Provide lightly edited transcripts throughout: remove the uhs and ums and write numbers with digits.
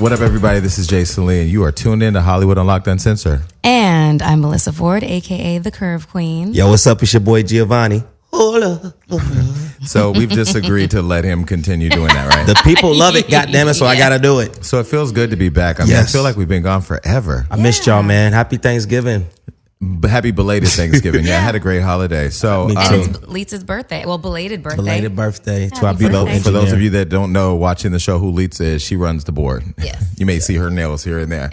What up, everybody? This is Jay Celine. You are tuned in to Hollywood Unlocked Uncensored. And I'm Melissa Ford, a.k.a. the Curve Queen. Yo, what's up? It's your boy Giovanni. So we've just agreed to let him continue doing that, right? The people love it, goddammit, so I gotta do it. So it feels good to be back. I mean, I feel like we've been gone forever. I missed y'all, man. Happy Thanksgiving. Happy belated Thanksgiving. Yeah, I had a great holiday. So Me too. And it's Lisa's birthday. Well, belated birthday. Belated birthday to our Happy beautiful birthday. for those engineer. of you that don't know, watching the show who Lisa is, she runs the board. Yes. You may see her nails here and there.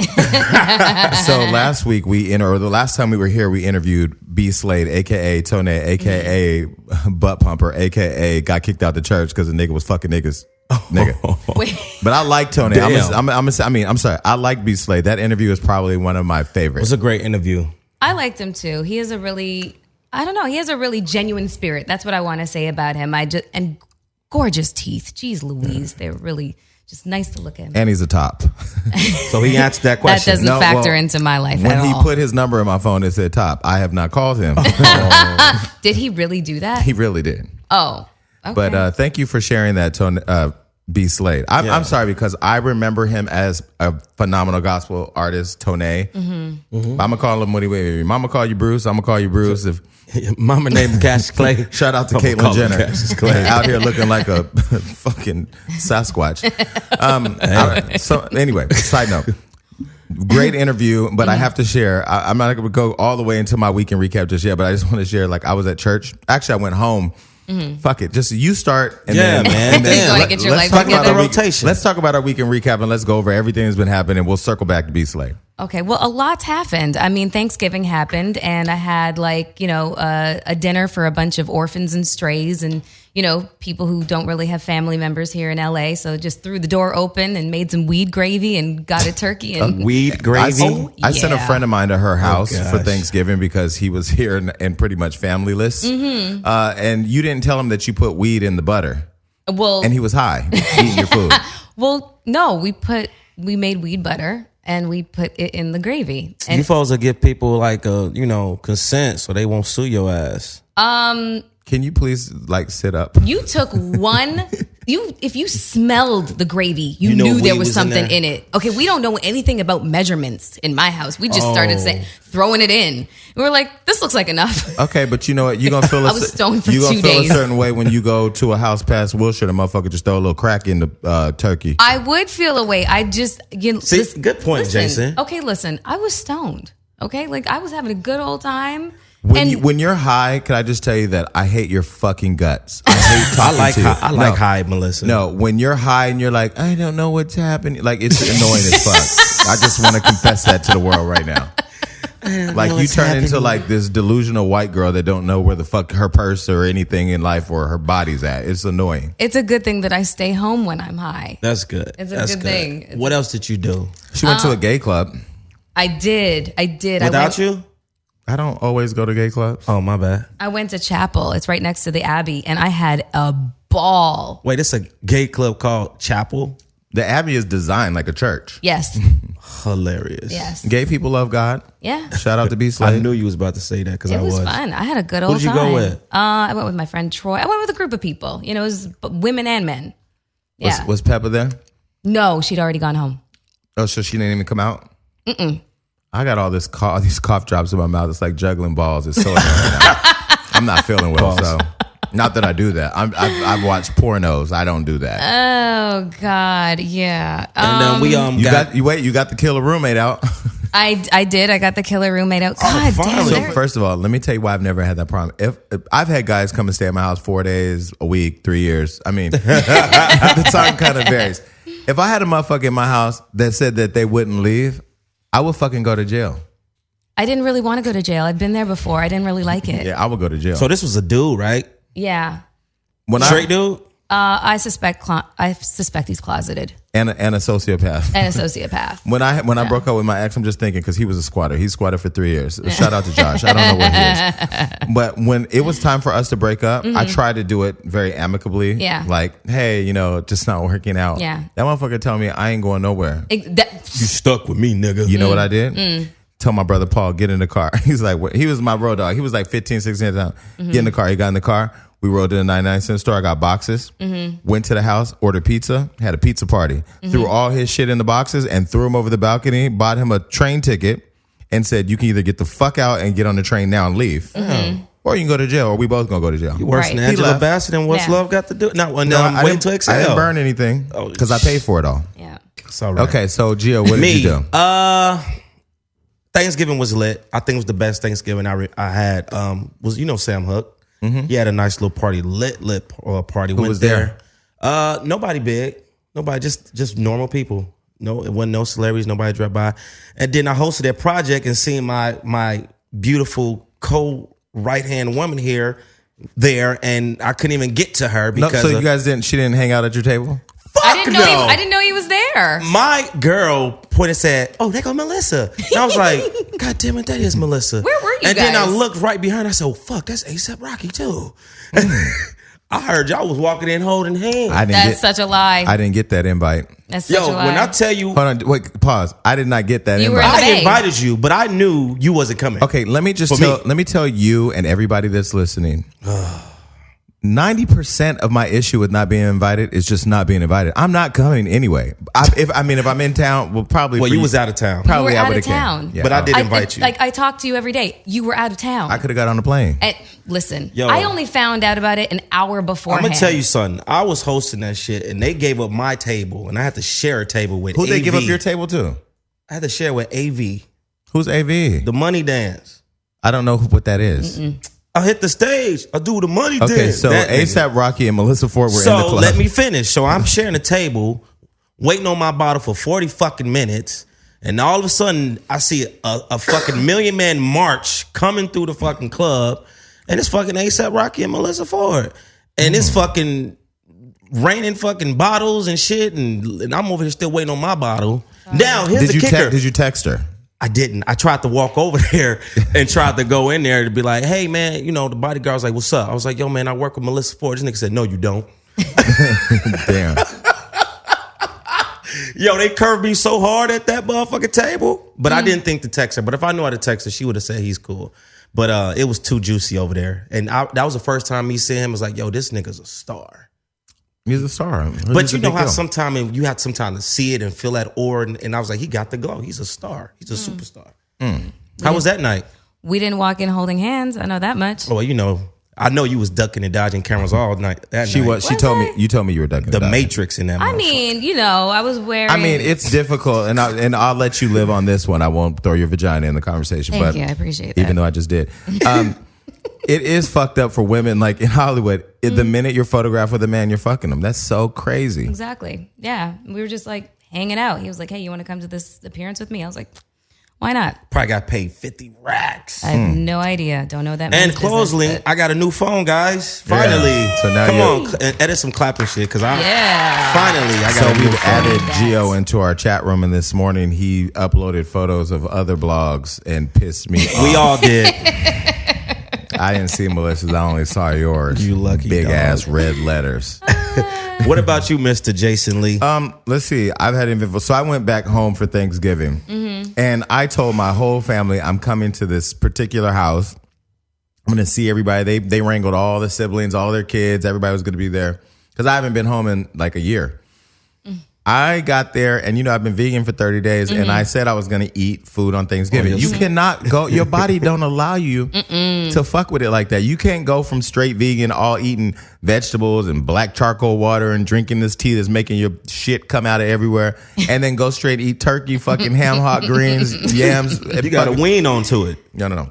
So last week or the last time we were here, we interviewed B Slade, aka Tone, aka Butt Pumper, aka got kicked out the church because the nigga was fucking niggas. Nigga. Wait. But I like Tony. I'm sorry. I like B Slade. That interview is probably one of my It favorites. was a great interview. I liked him too. He has a really, he has a really genuine spirit. That's what I want to say about him. And gorgeous teeth. Jeez Louise. They're really just nice to look at. And he's a top. So he answered that question. That doesn't factor into my life when at he all. put his number in my phone, it said top. I have not called him. Did he really do that? He really did. Oh, okay. But thank you for sharing that, Tony. B Slade. I'm sorry because I remember him as a phenomenal gospel artist, Tone. I'm gonna call him wait. Mama call you Bruce. I'm gonna call you Bruce. If Mama named Cash Clay. shout out to I'm gonna Caitlyn call him Jenner Cassius Clay. out here looking like a fucking Sasquatch. So anyway, side note. Great interview, but I have to share. I'm not going to go all the way into my weekend recap just yet, but I just want to share. Like I was at church. Actually, I went home. Fuck it. Just you start. And Yeah, then, man. And then You wanna get your life talk about together? our Rotation. Let's talk about our weekend recap and let's go over everything that's been happening. We'll circle back to B Slade. Okay, well, a lot's happened. I mean, Thanksgiving happened, and I had a dinner for a bunch of orphans and strays, and people who don't really have family members here in LA. So just threw the door open and made some weed gravy and got a turkey and Weed gravy. I sent a friend of mine to her house for gosh. Thanksgiving because he was here and pretty much familyless. And you didn't tell him that you put weed in the butter, well, and he was high eating your food. well, no, we made weed butter and we put it in the gravy. You And supposed to give people like consent so they won't sue your ass. Can you please sit up? you took one. If you smelled the gravy, you know knew there weed was was in something there? in it. Okay, we don't know anything about measurements in my house. We just started throwing it in. We were like, this looks like enough. Okay, but you know what? You're gonna feel I was stoned for you gonna 2 feel days. a certain way when you go to a house past Wilshire. The motherfucker just throw a little crack in the turkey. I would feel a way. I just See, good point, Jason. Okay, listen. I was stoned. Okay, I was having a good old time. When you're high, can I just tell you that I hate your fucking guts. I hate talking to you. I like high, Melissa. No, when you're high and you're like, I don't know what's happening. It's annoying as fuck. I just want to confess that to the world right now. You turn into this delusional white girl that don't know where the fuck her purse or anything in life or her body's at. It's annoying. It's a good thing that I stay home when I'm high. That's good. It's a That's good thing. What else did you do? She went to a gay club. I did. Without you? I don't always go to gay clubs. Oh, my bad. I went to Chapel. It's right next to the Abbey, and I had a ball. Wait, it's a gay club called Chapel? The Abbey is designed like a church. Yes. Hilarious. Yes. Gay people love God. Yeah. Shout out to B Slade. I knew you was about to say that because I It was was. fun. I had a good old Who did you time. go with? I went with my friend Troy. I went with a group of people. It was women and men. Yeah. Was Peppa there? No, she'd already gone home. Oh, so she didn't even come out? I got all these cough drops in my mouth. It's like juggling balls. It's so annoying now. I'm not feeling well, so not that I do that. I've watched pornos. I don't do that. Oh God, yeah. And then we You got the killer roommate out. I did. I got the killer roommate out. God damn. finally. So first of all, let me tell you why I've never had that problem. If I've had guys come and stay at my house 4 days, a week, 3 years. I mean, the time kind of varies. If I had a motherfucker in my house that said that they wouldn't leave, I would fucking go to jail. I didn't really want to go to jail. I'd been there before. I didn't really like it. Yeah, I would go to jail. So this was a dude, right? Yeah. Straight dude? I suspect he's closeted and a sociopath. and a sociopath. When I broke up with my ex, I'm just thinking because he was a squatter. He squatted for 3 years. Shout out to Josh. I don't know where he is. But when it was time for us to break up, I tried to do it very amicably. Yeah. Like, hey, just not working out. Yeah. That motherfucker told me I ain't going nowhere. You stuck with me, nigga. You know what I did? Tell my brother Paul, get in the car. He's like, he was my road dog. He was like 15, 16 years old. Get in the car. He got in the car. We rode to the 99-cent store. I got boxes. Went to the house, ordered pizza, had a pizza party. Threw all his shit in the boxes and threw him over the balcony. Bought him a train ticket and said, "You can either get the fuck out and get on the train now and leave, or you can go to jail, or we both gonna go to jail." You worse than Angela Bassett, and what's love got to do? No, I wait to exhale. I didn't burn anything because I paid for it all. Yeah. It's all right. Okay, so Gio, what did you do? Thanksgiving was lit. I think it was the best Thanksgiving I had. Was Sam Hook? He had a nice little party, lit party. Who was there? Nobody big. Nobody, just normal people. No, it wasn't no celebrities. Nobody dropped by. And then I hosted that project and seeing my beautiful right hand woman there, and I couldn't even get to her because. So you guys she didn't hang out at your table? I didn't know he was there. My girl pointed and said, "Oh, there go Melissa." And I was like, "God damn it, that is Melissa." Where were you and guys? then I looked right behind. I said, "Oh, fuck, that's A$AP Rocky too." I heard y'all was walking in holding hands. That's such a lie. I didn't get that invite. That's such a lie. When I tell you, hold on, wait, pause. I did not get that You invite. were in the I invited you, but I knew you wasn't coming. Okay, let me tell you and everybody that's listening. 90% of my issue with not being invited is just not being invited. I'm not coming anyway. If I'm in town, you was out of town. Probably you were I out would of have town. came. Yeah. But I did invite you. Like I talk to you every day. You were out of town. I could have got on the plane. And listen, I only found out about it an hour beforehand. I'm gonna tell you something. I was hosting that shit, and they gave up my table, and I had to share a table with. Who AV. they give up your table to? I had to share with AV. Who's AV? The money dance. I don't know what that is. I hit the stage. I do the money dance. Okay, so A$AP Rocky and Melissa Ford were in the club. So let me finish. So I'm sharing a table, waiting on my bottle for 40 fucking minutes. And all of a sudden, I see a fucking Million Man march coming through the fucking club. And it's fucking A$AP Rocky and Melissa Ford. And it's fucking raining fucking bottles and shit. And I'm over here still waiting on my bottle. Now, here's the kicker. Did you text her? I didn't. I tried to walk over there and tried to go in there to be like, "Hey, man, the bodyguard was like, 'What's up?" I was like, "Yo, man, I work with Melissa Ford." This nigga said, "No, you don't." Damn. Yo, they curved me so hard at that motherfucking table. But I didn't think to text her. But if I knew how to text her, she would have said he's cool. But it was too juicy over there. And that was the first time me seeing him. I was like, yo, this nigga's a star. He's a star. But you know how sometimes you have to see it and feel that aura. And I was like, he got the glow. He's a star. He's a superstar. How was that night? We didn't walk in holding hands. I know that much. Oh, well, I know you was ducking and dodging cameras all night. She told me. You told me you were ducking. The Matrix in that. I mean, I was wearing. I mean, it's difficult, and I'll let you live on this one. I won't throw your vagina in the conversation. Thank you. I appreciate that. Even though I just did. It is fucked up for women. Like in Hollywood, the minute you're photographed with a man, you're fucking them. That's so crazy. Exactly. Yeah. We were just like hanging out. He was like, "Hey, you want to come to this appearance with me?" I was like, "Why not?" Probably got paid 50 racks. I have no idea. Don't know that. And closely, I got a new phone, guys. Finally. Yeah. So now come on, and edit some clapping shit, because finally I got a new we've phone. added Gio into our chat room, and this morning he uploaded photos of other blogs and pissed me off. We all did. I didn't see Melissa's. I only saw yours. You lucky big dog. ass red letters. What about you, Mr. Jason Lee? Let's see. I've had info. So I went back home for Thanksgiving, and I told my whole family I'm coming to this particular house. I'm going to see everybody. They wrangled all the siblings, all their kids. Everybody was going to be there because I haven't been home in like a year. I got there, and I've been vegan for 30 days, and I said I was going to eat food on Thanksgiving. You cannot go. Your body don't allow you to fuck with it like that. You can't go from straight vegan, all eating vegetables and black charcoal water and drinking this tea that's making your shit come out of everywhere, and then go straight eat turkey, fucking ham, hot greens, yams. You got to wean onto it. No.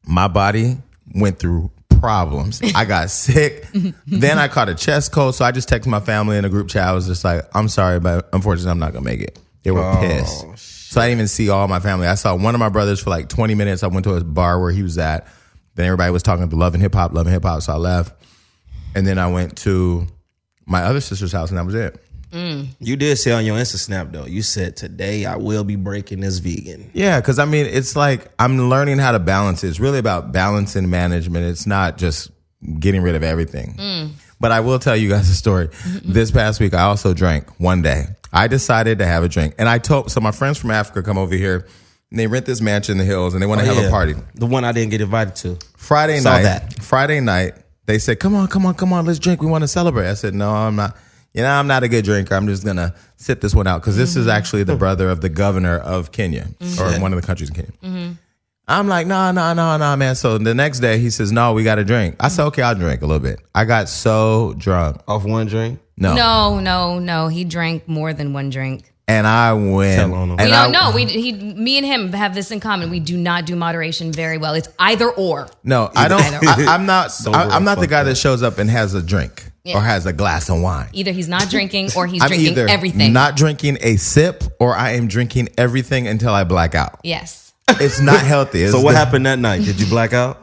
My body went through problems. I got sick. Then I caught a chest cold. So I just texted my family in a group chat. I was just like, I'm sorry, but unfortunately I'm not going to make it. They were pissed. So I didn't even see all my family. I saw one of my brothers for like 20 minutes. I went to a bar where he was at. Then everybody was talking about Love and Hip Hop. So I left. And then I went to my other sister's house, and that was it. You did say on your Insta Snap, though, you said, today I will be breaking this vegan. Yeah, because it's like I'm learning how to balance it. It's really about balance and management. It's not just getting rid of everything. But I will tell you guys a story. This past week, I also drank one day. I decided to have a drink. And so my friends from Africa come over here, and they rent this mansion in the hills, and they want to have a party. The one I didn't get invited to. Friday night, they said, come on, let's drink. We want to celebrate. I said, no, I'm not. I'm not a good drinker. I'm just going to sit this one out because this is actually the brother of the governor of Kenya or one of the countries in Kenya. I'm like, no, man. So the next day he says, no, we got to drink. I said, okay, I'll drink a little bit. I got so drunk. Off one drink? No. He drank more than one drink. And I went. We don't know. Me and him have this in common. We do not do moderation very well. It's either or. No, I don't. I'm not. I'm not the guy that shows up and has a drink or has a glass of wine. Either he's not drinking or he's drinking everything. Not drinking a sip, or I am drinking everything until I black out. Yes. It's not healthy. So what happened that night? Did you black out?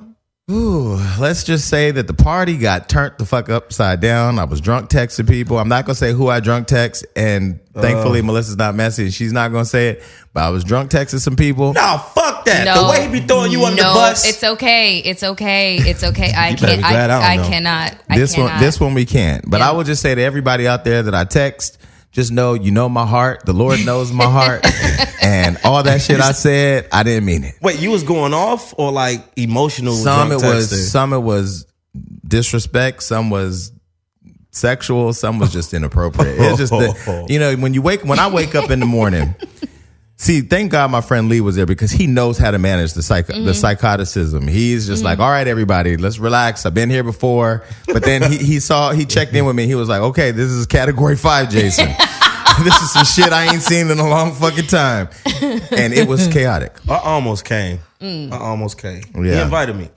Ooh, let's just say that the party got turned the fuck upside down. I was drunk texting people. I'm not going to say who I drunk text. And thankfully, Melissa's not messy and she's not going to say it. But I was drunk texting some people. No, fuck that. The way he be throwing you under the bus. It's okay. I can't. I cannot. This one we can't. But I will just say to everybody out there that I text, just know you know my heart. The Lord knows my heart. And all that shit I said, I didn't mean it. Wait, you was going off or like emotional? Some it was disrespect. Some was sexual. Some was just inappropriate. It's just when I wake up in the morning. See, thank God my friend Lee was there because he knows how to manage the psychoticism. He's just like, all right, everybody, let's relax. I've been here before. But then he checked in with me. He was like, okay, this is category 5, Jason. This is some shit I ain't seen in a long fucking time. And it was chaotic. I almost came. Yeah. He invited me.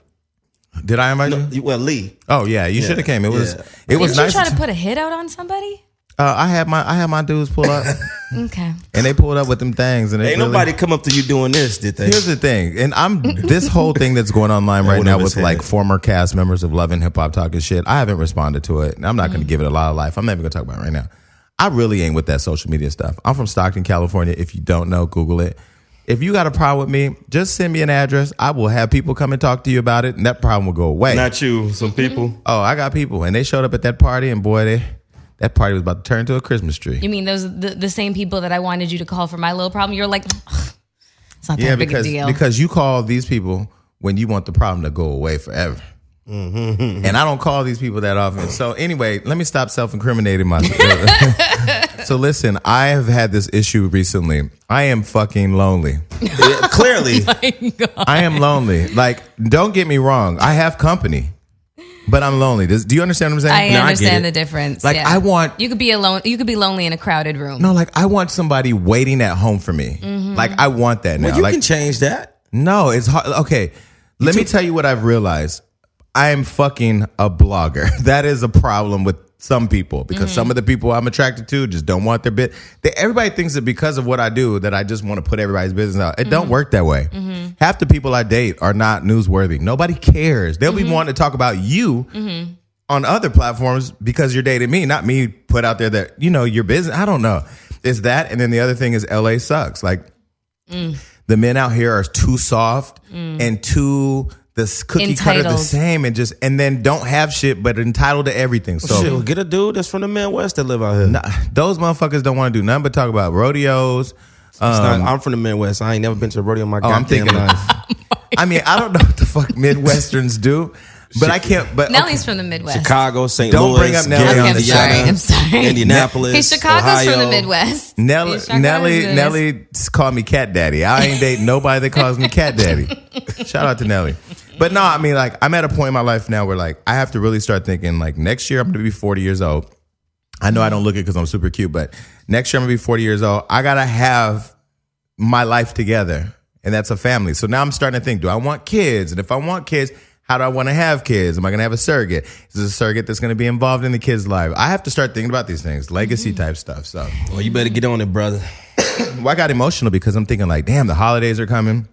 Did I invite you? Well, Lee. Oh yeah, you should have came. It was nice. Did you try to put a hit out on somebody? I had my dudes pull up. Okay. And they pulled up with them things. And ain't nobody come up to you doing this, did they? Here's the thing. And this whole thing that's going online right now with like former cast members of Love and Hip Hop talking shit, I haven't responded to it. And I'm not going to give it a lot of life. I'm not even going to talk about it right now. I really ain't with that social media stuff. I'm from Stockton, California. If you don't know, Google it. If you got a problem with me, just send me an address. I will have people come and talk to you about it, and that problem will go away. Not you, some people. Oh, I got people. And they showed up at that party, and boy, that party was about to turn into a Christmas tree. You mean those the same people that I wanted you to call for my little problem? You're like, it's not that big a deal. Because you call these people when you want the problem to go away forever. Mm-hmm. And I don't call these people that often. So anyway, let me stop self-incriminating myself. So listen, I have had this issue recently. I am fucking lonely. Clearly. I am lonely. Like, don't get me wrong. I have company. But I'm lonely. Do you understand what I'm saying? I understand the difference. Like, I want... You could be alone. You could be lonely in a crowded room. No, like, I want somebody waiting at home for me. Mm-hmm. Like, I want that now. Well, you can change that. No, it's hard. Okay, let me tell you what I've realized. I am fucking a blogger. That is a problem with some people because some of the people I'm attracted to just don't want their bit. Everybody thinks that because of what I do that I just want to put everybody's business out. It don't work that way. Half the people I date are not newsworthy. Nobody cares. They'll be wanting to talk about you on other platforms because you're dating me, not me put out there that, your business. I don't know. It's that. And then the other thing is LA sucks. Like the men out here are too soft and too... This cookie cutter the same and then don't have shit but entitled to everything. So shit, get a dude that's from the Midwest that live out here. Nah, those motherfuckers don't want to do nothing but talk about rodeos. I'm from the Midwest. I ain't never been to a rodeo in my goddamn life. I mean, I don't know what the fuck Midwesterns do. But I can't. But Nellie's from the Midwest. Chicago, St. Don't Louis. Bring up Nellie. I'm sorry. Indianapolis. Hey, Chicago's Ohio. from the Midwest. Nellie called me Cat Daddy. I ain't dating nobody that calls me Cat Daddy. Shout out to Nellie. But no, I mean, like, I'm at a point in my life now where, like, I have to really start thinking, like, next year I'm going to be 40 years old. I know I don't look it because I'm super cute, but next year I'm going to be 40 years old. I got to have my life together, and that's a family. So now I'm starting to think, do I want kids? And if I want kids, how do I want to have kids? Am I going to have a surrogate? Is this a surrogate that's going to be involved in the kid's life? I have to start thinking about these things, legacy type stuff. So, well, you better get on it, brother. Well, I got emotional because I'm thinking, like, damn, the holidays are coming.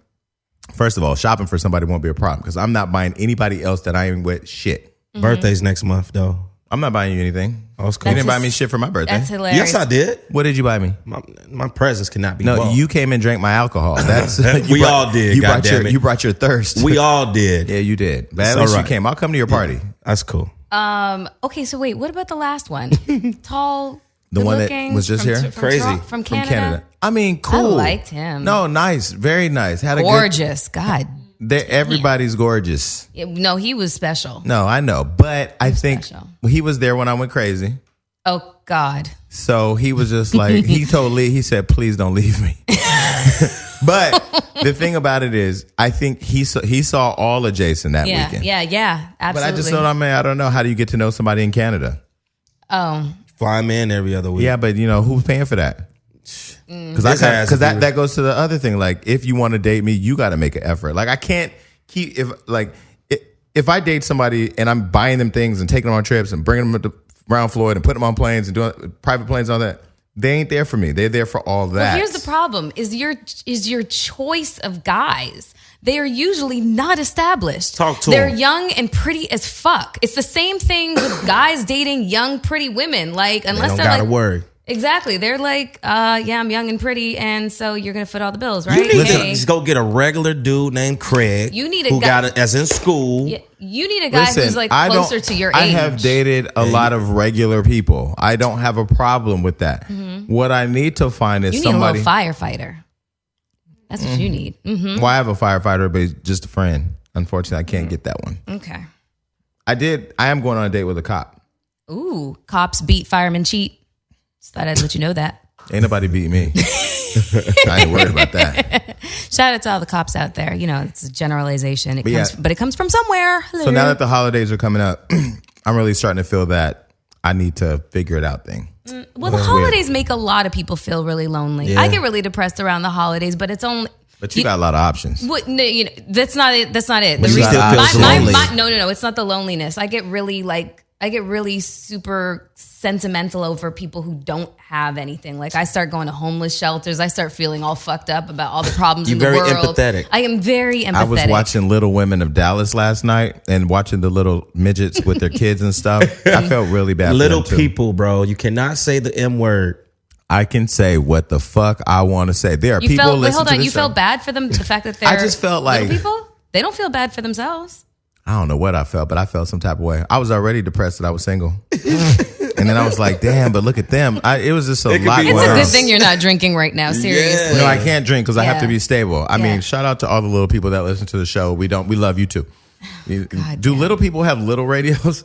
First of all, shopping for somebody won't be a problem because I'm not buying anybody else that I ain't with shit. Birthday's next month, though. I'm not buying you anything. Oh, it's cool. You didn't buy me shit for my birthday. That's hilarious. Yes, I did. What did you buy me? My presents cannot be No, bought. you came and drank my alcohol. That's We all did, You brought your thirst. We all did. Yeah, you did. But at least you came. I'll come to your party. That's cool. Okay, so wait, what about the last one? Tall, the one that was just here? Crazy. From Canada. I mean, cool. I liked him. No, nice. Very nice. Had gorgeous. God everybody's gorgeous. No, he was special. No, I know, but I think special. he was there when I went crazy. Oh God. So he was just like, he told Lee, he said, please don't leave me. But the thing about it is, I think he saw all of Jason that weekend. Yeah, absolutely. But I just thought, I don't know. How do you get to know somebody in Canada? Oh. Fly him in every other week. Yeah, but who's paying for that? Because that goes to the other thing. Like, if you want to date me, you got to make an effort. Like, I can't keep, if I date somebody and I'm buying them things and taking them on trips and bringing them to Brown Floyd and putting them on planes and doing private planes and all that, they ain't there for me. They're there for all that. Well, here's the problem: is your choice of guys. They are usually not established. Talk to They're them. young and pretty as fuck. It's the same thing with guys dating young, pretty women. Like, unless They don't they're gotta like, worry. exactly, they're like, yeah, I'm young and pretty, and so you're gonna foot all the bills, right? You need to Hey. just go get a regular dude named Craig. You need a who guy- got it as in school. Yeah, you need a guy who's like closer to your age. I have dated a lot of regular people. I don't have a problem with that. What I need to find is You need somebody. a little firefighter. That's what you need. Well, I have a firefighter, but he's just a friend. Unfortunately, I can't get that one. Okay. I am going on a date with a cop. Ooh, cops beat, firemen cheat. Just thought I'd let you know that. Ain't nobody beat me. I ain't worried about that. Shout out to all the cops out there. You know, it's a generalization. But it comes from somewhere. So now that the holidays are coming up, I'm really starting to feel that I need to figure it out thing. Well, the holidays make a lot of people feel really lonely. Yeah. I get really depressed around the holidays, but it's only. But you got a lot of options. What, no, that's not it. That's not it. But you still feel lonely. No. It's not the loneliness. I get really super sentimental over people who don't have anything. Like, I start going to homeless shelters. I start feeling all fucked up about all the problems in the world. You're very empathetic. I am very empathetic. I was watching Little Women of Dallas last night and watching the little midgets with their kids and stuff. I felt really bad Little for them too. people, bro. You cannot say the M word. I can say what the fuck I want to say. There are people listening to this you show. felt bad for them? The fact that they're I just felt like- little people? They don't feel bad for themselves. I don't know what I felt, but I felt some type of way. I was already depressed that I was single. And then I was like, damn, but look at them. It was just a It could lot be It's going a on. good thing you're not drinking right now. Seriously. No, I can't drink because I have Yeah. to be stable. I Yeah. mean, shout out to all the little people that listen to the show. We love you too. Do little people have little radios?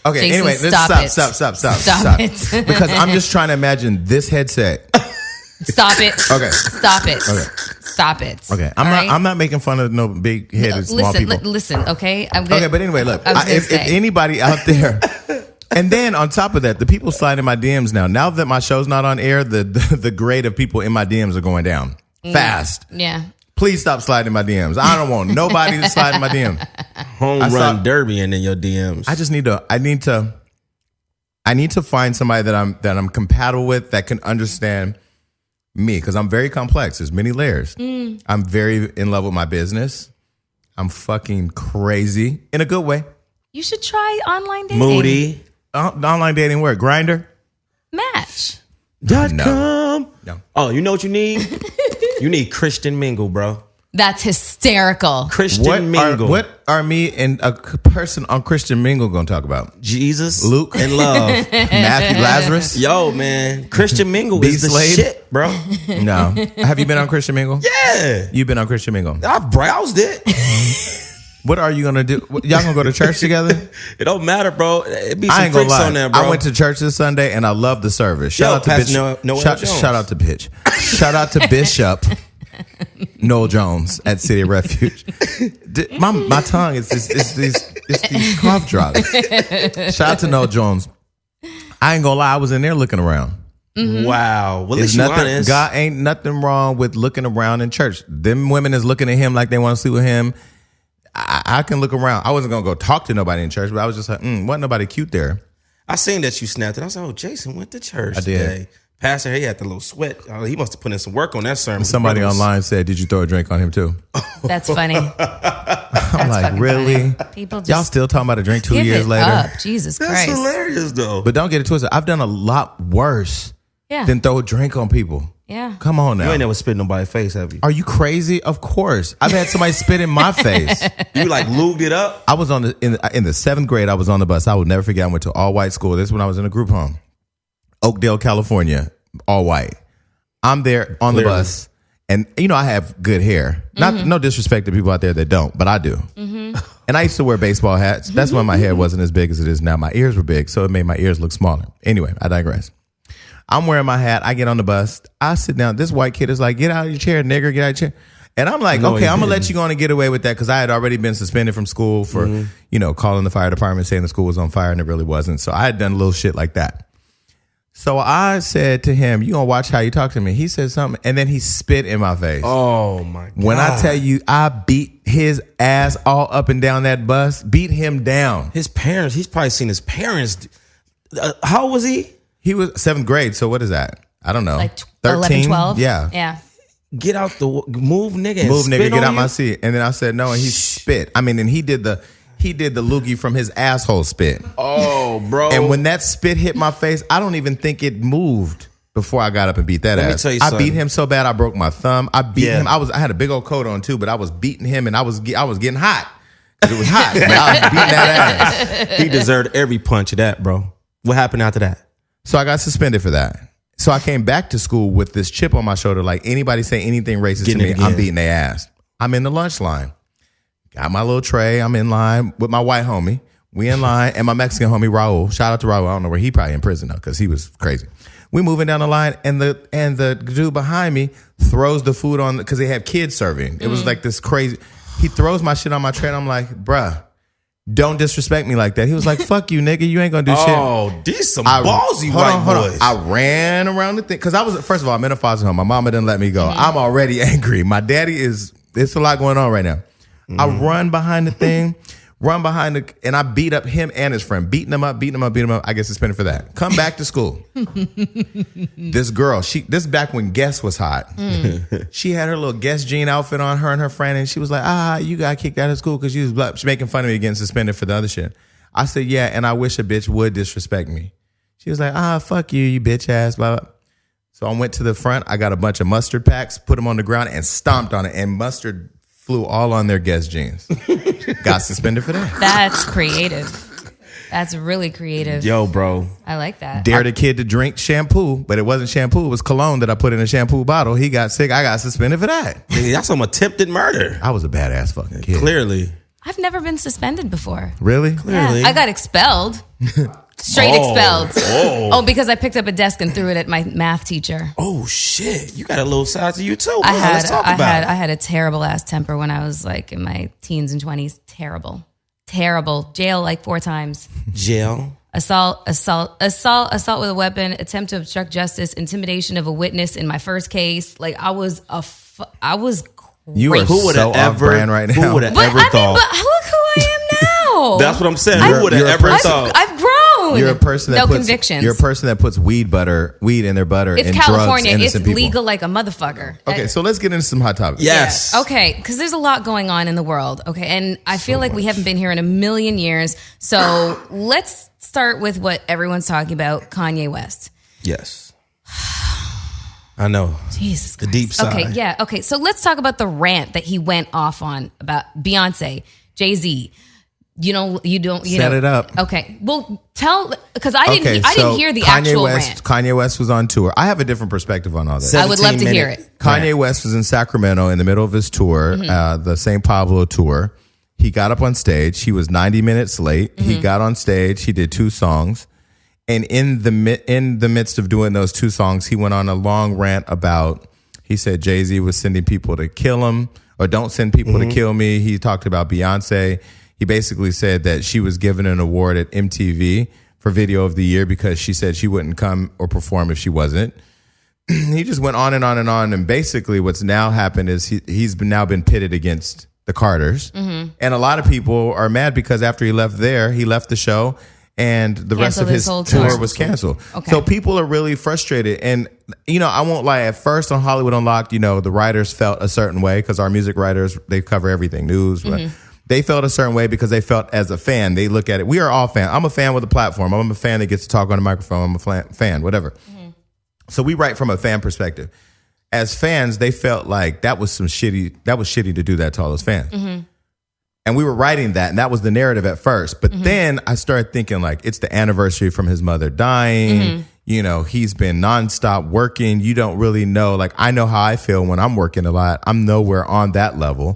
Okay, Jason, anyway, stop let's it. stop. it. Because I'm just trying to imagine this headset. Stop it. Okay. Stop it. Okay. Stop it. Okay, All right? I'm not making fun of no big headed small people. Listen, okay? Okay, but anyway, look, I was gonna if say. anybody out there, and then on top of that, the people sliding my DMs now that my show's not on air, the grade of people in my DMs are going down fast. Yeah. Please stop sliding my DMs. I don't want nobody to slide in my DMs. Home run derby and in your DMs. I just need to find somebody that I'm compatible with that can understand me, because I'm very complex. There's many layers. I'm very in love with my business. I'm fucking crazy in a good way. You should try online dating. Moody. Online dating where? Grindr? Match. .com. No. Oh, you know what you need? You need Christian Mingle, bro. That's hysterical. Christian Mingle. What are me and a person on Christian Mingle going to talk about? Jesus, Luke. and love. Matthew Lazarus? Yo, man, Christian Mingle is the Slade? shit, bro. No. Have you been on Christian Mingle? Yeah, You've been on Christian Mingle. I browsed it. What are you going to do? Y'all going to go to church together? It don't matter, bro. It be I some ain't gonna freaks lie. on there, bro. I went to church this Sunday and I loved the service. Shout Yo, out to Pastor Noel Jones. Shout out to bitch. Shout out to Bishop Noel Jones at City of Refuge. My tongue is these cough drops. Shout out to Noel Jones. I ain't gonna lie, I was in there looking around. Wow. Well, at least There's you nothing, honest. God ain't nothing wrong with looking around in church. Them women is looking at him like they want to sleep with him. I can look around. I wasn't gonna go talk to nobody in church, but I was just like, wasn't nobody cute there. I seen that you snapped it. I was like, oh, Jason went to church I did. today. Pastor, he had the little sweat. Oh, he must have put in some work on that sermon. Somebody Brothers. online said, "Did you throw a drink on him too?" That's funny. I'm like, really? People just Y'all still talking about a drink 2 give years it later? up. Jesus That's Christ. hilarious, though. But don't get it twisted. I've done a lot worse Yeah. than throw a drink on people. Yeah. Come on You now. ain't never spit in nobody's face, have you? Are you crazy? Of course. I've had somebody spit in my face. You like lubed it up? I was in the 7th grade. I was on the bus. I will never forget. I went to all white school. This is when I was in a group home, Oakdale, California, all white. I'm there on the Clearly. bus, And I have good hair. No disrespect to people out there that don't, but I do. And I used to wear baseball hats. That's when my hair wasn't as big as it is now. My ears were big, so it made my ears look smaller. Anyway, I digress. I'm wearing my hat. I get on the bus. I sit down. This white kid is like, "Get out of your chair, nigger. Get out of your chair." And I'm like, okay, I'm going to let you go on and get away with that because I had already been suspended from school for, calling the fire department saying the school was on fire and it really wasn't. So I had done little shit like that. So I said to him, "You going to watch how you talk to me?" He said something and then he spit in my face. Oh, my God. When I tell you, I beat his ass all up and down that bus, beat him down. His parents, he's probably seen his parents. How old was he? He was 7th grade. So what is that? I don't know. Like 13? 11, 12? Yeah. Yeah. Get out the move, nigga. Move, nigga, get out you? my seat. And then I said no, and he spit. I mean, and he did the loogie from his asshole spit. Oh, bro. And when that spit hit my face, I don't even think it moved before I got up and beat that ass. Let me tell you I something. beat him so bad I broke my thumb. I beat him. I had a big old coat on too, but I was beating him and I was getting hot. It was hot. But I was beating that ass. He deserved every punch of that, bro. What happened after that? So I got suspended for that. So I came back to school with this chip on my shoulder, like anybody say anything racist to me, I'm beating their ass. I'm in the lunch line. Got my little tray. I'm in line with my white homie. We in line, and my Mexican homie, Raul. Shout out to Raul. I don't know where he probably in prison now because he was crazy. We moving down the line, and the dude behind me throws the food on, because they have kids serving. It was like this crazy. He throws my shit on my tray, and I'm like, bruh, don't disrespect me like that. He was like, fuck you, nigga. You ain't gonna do shit. Oh, these some ballsy white boys. I ran around the thing. Because first of all, I'm in a foster home. My mama didn't let me go. I'm already angry. My daddy it's a lot going on right now. I run behind the thing, and I beat up him and his friend. Beating him up. I get suspended for that. Come back to school. This girl, this is back when Guess was hot. She had her little Guess jean outfit on, her and her friend, and she was like, you got kicked out of school because she was making fun of me getting suspended for the other shit. I said, yeah, and I wish a bitch would disrespect me. She was like, fuck you bitch ass, blah, blah. So I went to the front. I got a bunch of mustard packs, put them on the ground, and stomped on it, and mustard flew all on their Guess jeans. Got suspended for that. That's creative. That's really creative. Yo, bro. I like that. Dared a kid to drink shampoo, but it wasn't shampoo. It was cologne that I put in a shampoo bottle. He got sick. I got suspended for that. Nigga, that's some attempted murder. I was a badass fucking kid. Clearly. I've never been suspended before. Really? Clearly. Yeah, I got expelled. Straight expelled. Oh, because I picked up a desk and threw it at my math teacher. Oh shit! You got a little side to you too. I had a terrible ass temper when I was like in my teens and 20s. Terrible. Jail like 4 times. Jail. Assault with a weapon, attempt to obstruct justice, intimidation of a witness in my first case. Like I was You are who would so have off brand right now. Who would have ever thought? But look who I am now. That's what I'm saying. Who would have ever thought? I've grown. You're a person that no puts, convictions. You're a person that puts weed in their butter. It's and California. Drugs, It's innocent people. legal like a motherfucker. Okay, so let's get into some hot topics. Yes. Yeah. Okay, because there's a lot going on in the world. Okay, and I feel like we haven't been here in a million years. So let's start with what everyone's talking about: Kanye West. Yes. I know. Jesus Christ. The deep side. Okay, yeah. Okay, so let's talk about the rant that he went off on about Beyonce, Jay-Z. Set it up. Okay. Well, because I didn't hear the actual rant. Kanye West was on tour. I have a different perspective on all this. I would love to hear it. Kanye West was in Sacramento in the middle of his tour, the St. Pablo tour. He got up on stage. He was 90 minutes late. He got on stage. He did 2 songs. And in the midst of doing those 2 songs, he went on a long rant about, he said Jay-Z was sending people to kill him, or don't send people to kill me. He talked about Beyonce. He basically said that she was given an award at MTV for Video of the Year because she said she wouldn't come or perform if she wasn't. He just went on and on and on. And basically what's now happened is he's now been pitted against the Carters. And a lot of people are mad because after he left the show and the rest of his tour was canceled. Okay. So people are really frustrated. And, I won't lie. At first on Hollywood Unlocked, the writers felt a certain way because our music writers, they cover everything, news, They felt a certain way because they felt as a fan, they look at it. We are all fans. I'm a fan with a platform. I'm a fan that gets to talk on a microphone. I'm a fan, whatever. So we write from a fan perspective. As fans, they felt like that was shitty to do that to all those fans. And we were writing that, and that was the narrative at first. But then I started thinking like, it's the anniversary from his mother dying. He's been nonstop working. You don't really know. Like, I know how I feel when I'm working a lot. I'm nowhere on that level.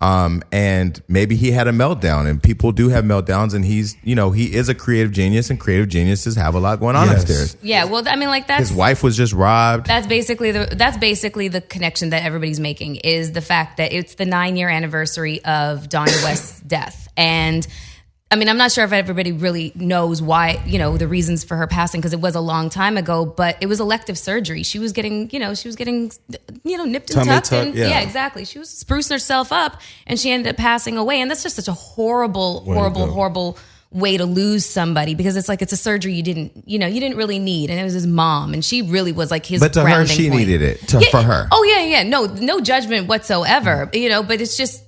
And maybe he had a meltdown, and people do have meltdowns, and he is a creative genius, and creative geniuses have a lot going on upstairs. Yeah, well, I mean, like, that's... His wife was just robbed. That's basically the connection that everybody's making, is the fact that it's the 9-year anniversary of Kanye West's death. And I mean, I'm not sure if everybody really knows why, the reasons for her passing, because it was a long time ago, but it was elective surgery. She was getting, nipped and tucked. Yeah, exactly. She was sprucing herself up, and she ended up passing away. And that's just such a horrible way to lose somebody, because it's like, it's a surgery you didn't really need. And it was his mom, and she really was like his grounding point. But to her, she needed it for her. Oh, yeah. No judgment whatsoever, but it's just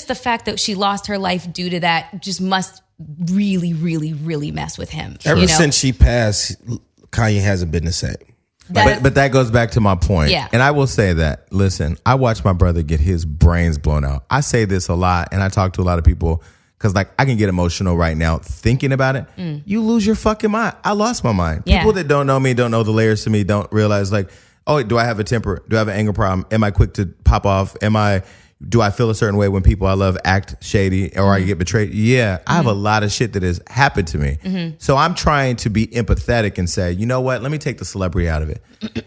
the fact that she lost her life due to that just must really, really, really mess with him. Ever since she passed, Kanye hasn't been the same. But that goes back to my point. Yeah. And I will say that, listen, I watched my brother get his brains blown out. I say this a lot, and I talk to a lot of people, because like, I can get emotional right now thinking about it. You lose your fucking mind. I lost my mind. Yeah. People that don't know me, don't know the layers to me, don't realize, like, oh, do I have a temper? Do I have an anger problem? Am I quick to pop off? Do I feel a certain way when people I love act shady, or I get betrayed? Yeah, I have a lot of shit that has happened to me. So I'm trying to be empathetic and say, you know what? Let me take the celebrity out of it.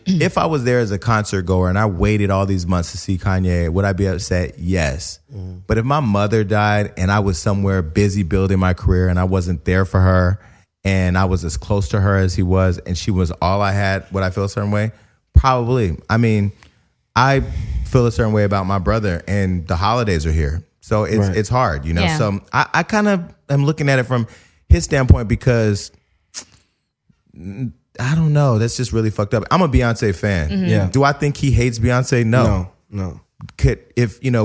If I was there as a concert goer and I waited all these months to see Kanye, would I be upset? Yes. But if my mother died and I was somewhere busy building my career and I wasn't there for her, and I was as close to her as he was, and she was all I had, would I feel a certain way? Probably. I mean, I feel a certain way about my brother, and the holidays are here. So it's hard, Yeah. So I kind of am looking at it from his standpoint, because I don't know. That's just really fucked up. I'm a Beyonce fan. Yeah. Do I think he hates Beyonce? No.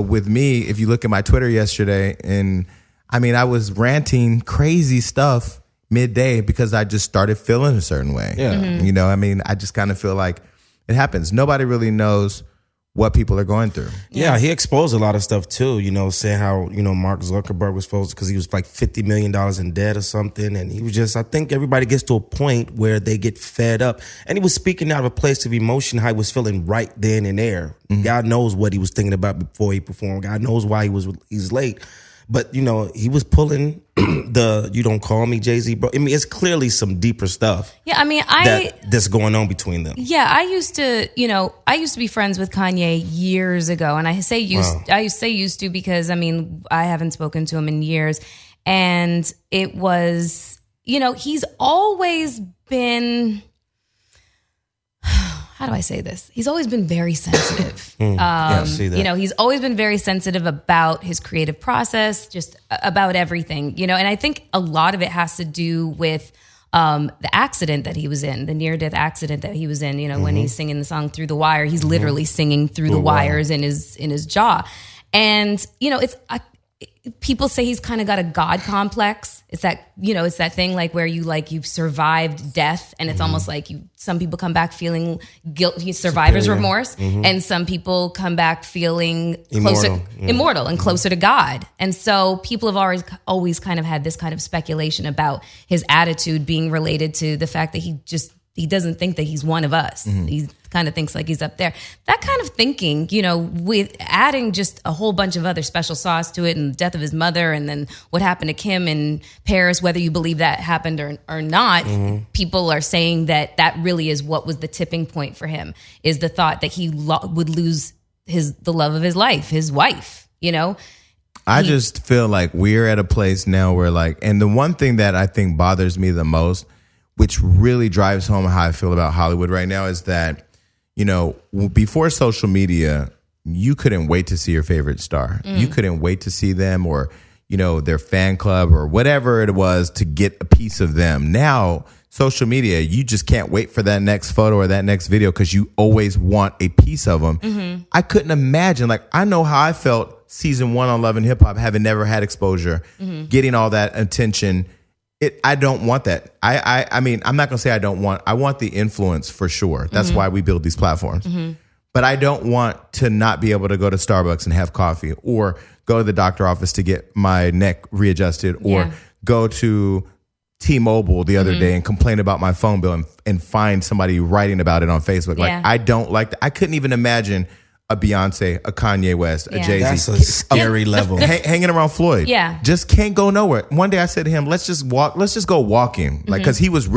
With me, if you look at my Twitter yesterday, and I mean, I was ranting crazy stuff midday because I just started feeling a certain way. Yeah. I mean, I just kind of feel like it happens. Nobody really knows what people are going through. Yeah, he exposed a lot of stuff too, saying how, Mark Zuckerberg was exposed because he was like $50 million in debt or something. And he was just, I think everybody gets to a point where they get fed up. And he was speaking out of a place of emotion, how he was feeling right then and there. God knows what he was thinking about before he performed. God knows why he's late. But, he was pulling the "you don't call me" Jay-Z, bro. I mean, it's clearly some deeper stuff. Yeah, I mean, that's going on between them. Yeah, I used to be friends with Kanye years ago, and I say used to because I mean, I haven't spoken to him in years, and it was, he's always been. How do I say this? He's always been very sensitive. I see that. He's always been very sensitive about his creative process, just about everything, and I think a lot of it has to do with the accident that he was in, the near-death accident that he was in, when he's singing the song Through the Wire, he's literally singing through the wires in his jaw. And, people say he's kind of got a God complex. It's that, it's that thing like where you've survived death, and it's almost like some people come back feeling guilty, survivor's remorse, and some people come back feling immortal and closer to God. And so people have always kind of had this kind of speculation about his attitude being related to the fact that he doesn't think that he's one of us. He kind of thinks like he's up there. That kind of thinking, with adding just a whole bunch of other special sauce to it, and the death of his mother, and then what happened to Kim in Paris, whether you believe that happened or not, people are saying that really is what was the tipping point for him, is the thought that he would lose the love of his life, his wife, I just feel like we're at a place now where and the one thing that I think bothers me the most, which really drives home how I feel about Hollywood right now, is that, before social media, you couldn't wait to see your favorite star. You couldn't wait to see them, or, their fan club or whatever it was, to get a piece of them. Now, social media, you just can't wait for that next photo or that next video because you always want a piece of them. I couldn't imagine, I know how I felt season 1 on Love and Hip Hop, having never had exposure, getting all that attention. I don't want that. I mean, I'm not going to say I want the influence for sure. That's why we build these platforms. But I don't want to not be able to go to Starbucks and have coffee, or go to the doctor office to get my neck readjusted, or go to T-Mobile the other day and complain about my phone bill and find somebody writing about it on Facebook. Yeah. Like, I don't like that. I couldn't even imagine a Beyonce, a Kanye West, a Jay-Z. That's a scary level. Hanging around Floyd. Yeah. Just can't go nowhere. One day I said to him, let's just go walking. Like, cause he was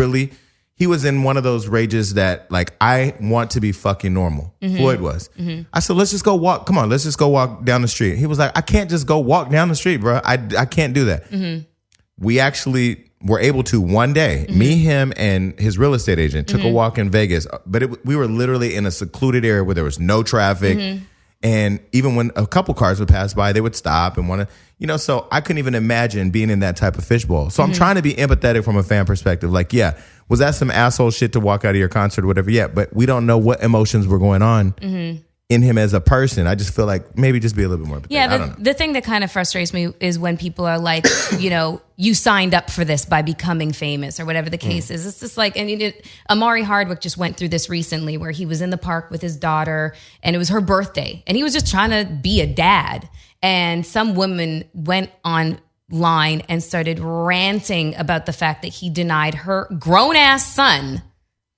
in one of those rages that like, I want to be fucking normal. Floyd was. I said, let's just go walk. Come on, let's just go walk down the street. He was like, I can't just go walk down the street, bro. I can't do that. We actually were able to one day, me, him, and his real estate agent took a walk in Vegas. But we were literally in a secluded area where there was no traffic. And even when a couple cars would pass by, they would stop and want to, so I couldn't even imagine being in that type of fishbowl. So I'm trying to be empathetic from a fan perspective. Like, yeah, was that some asshole shit to walk out of your concert or whatever? Yeah, but we don't know what emotions were going on in him as a person. I just feel like maybe just be a little bit more empathetic. Yeah, the thing that kind of frustrates me is when people are like, you signed up for this by becoming famous or whatever the case is. It's just like, and Amari Hardwick just went through this recently where he was in the park with his daughter and it was her birthday and he was just trying to be a dad. And some woman went online and started ranting about the fact that he denied her grown-ass son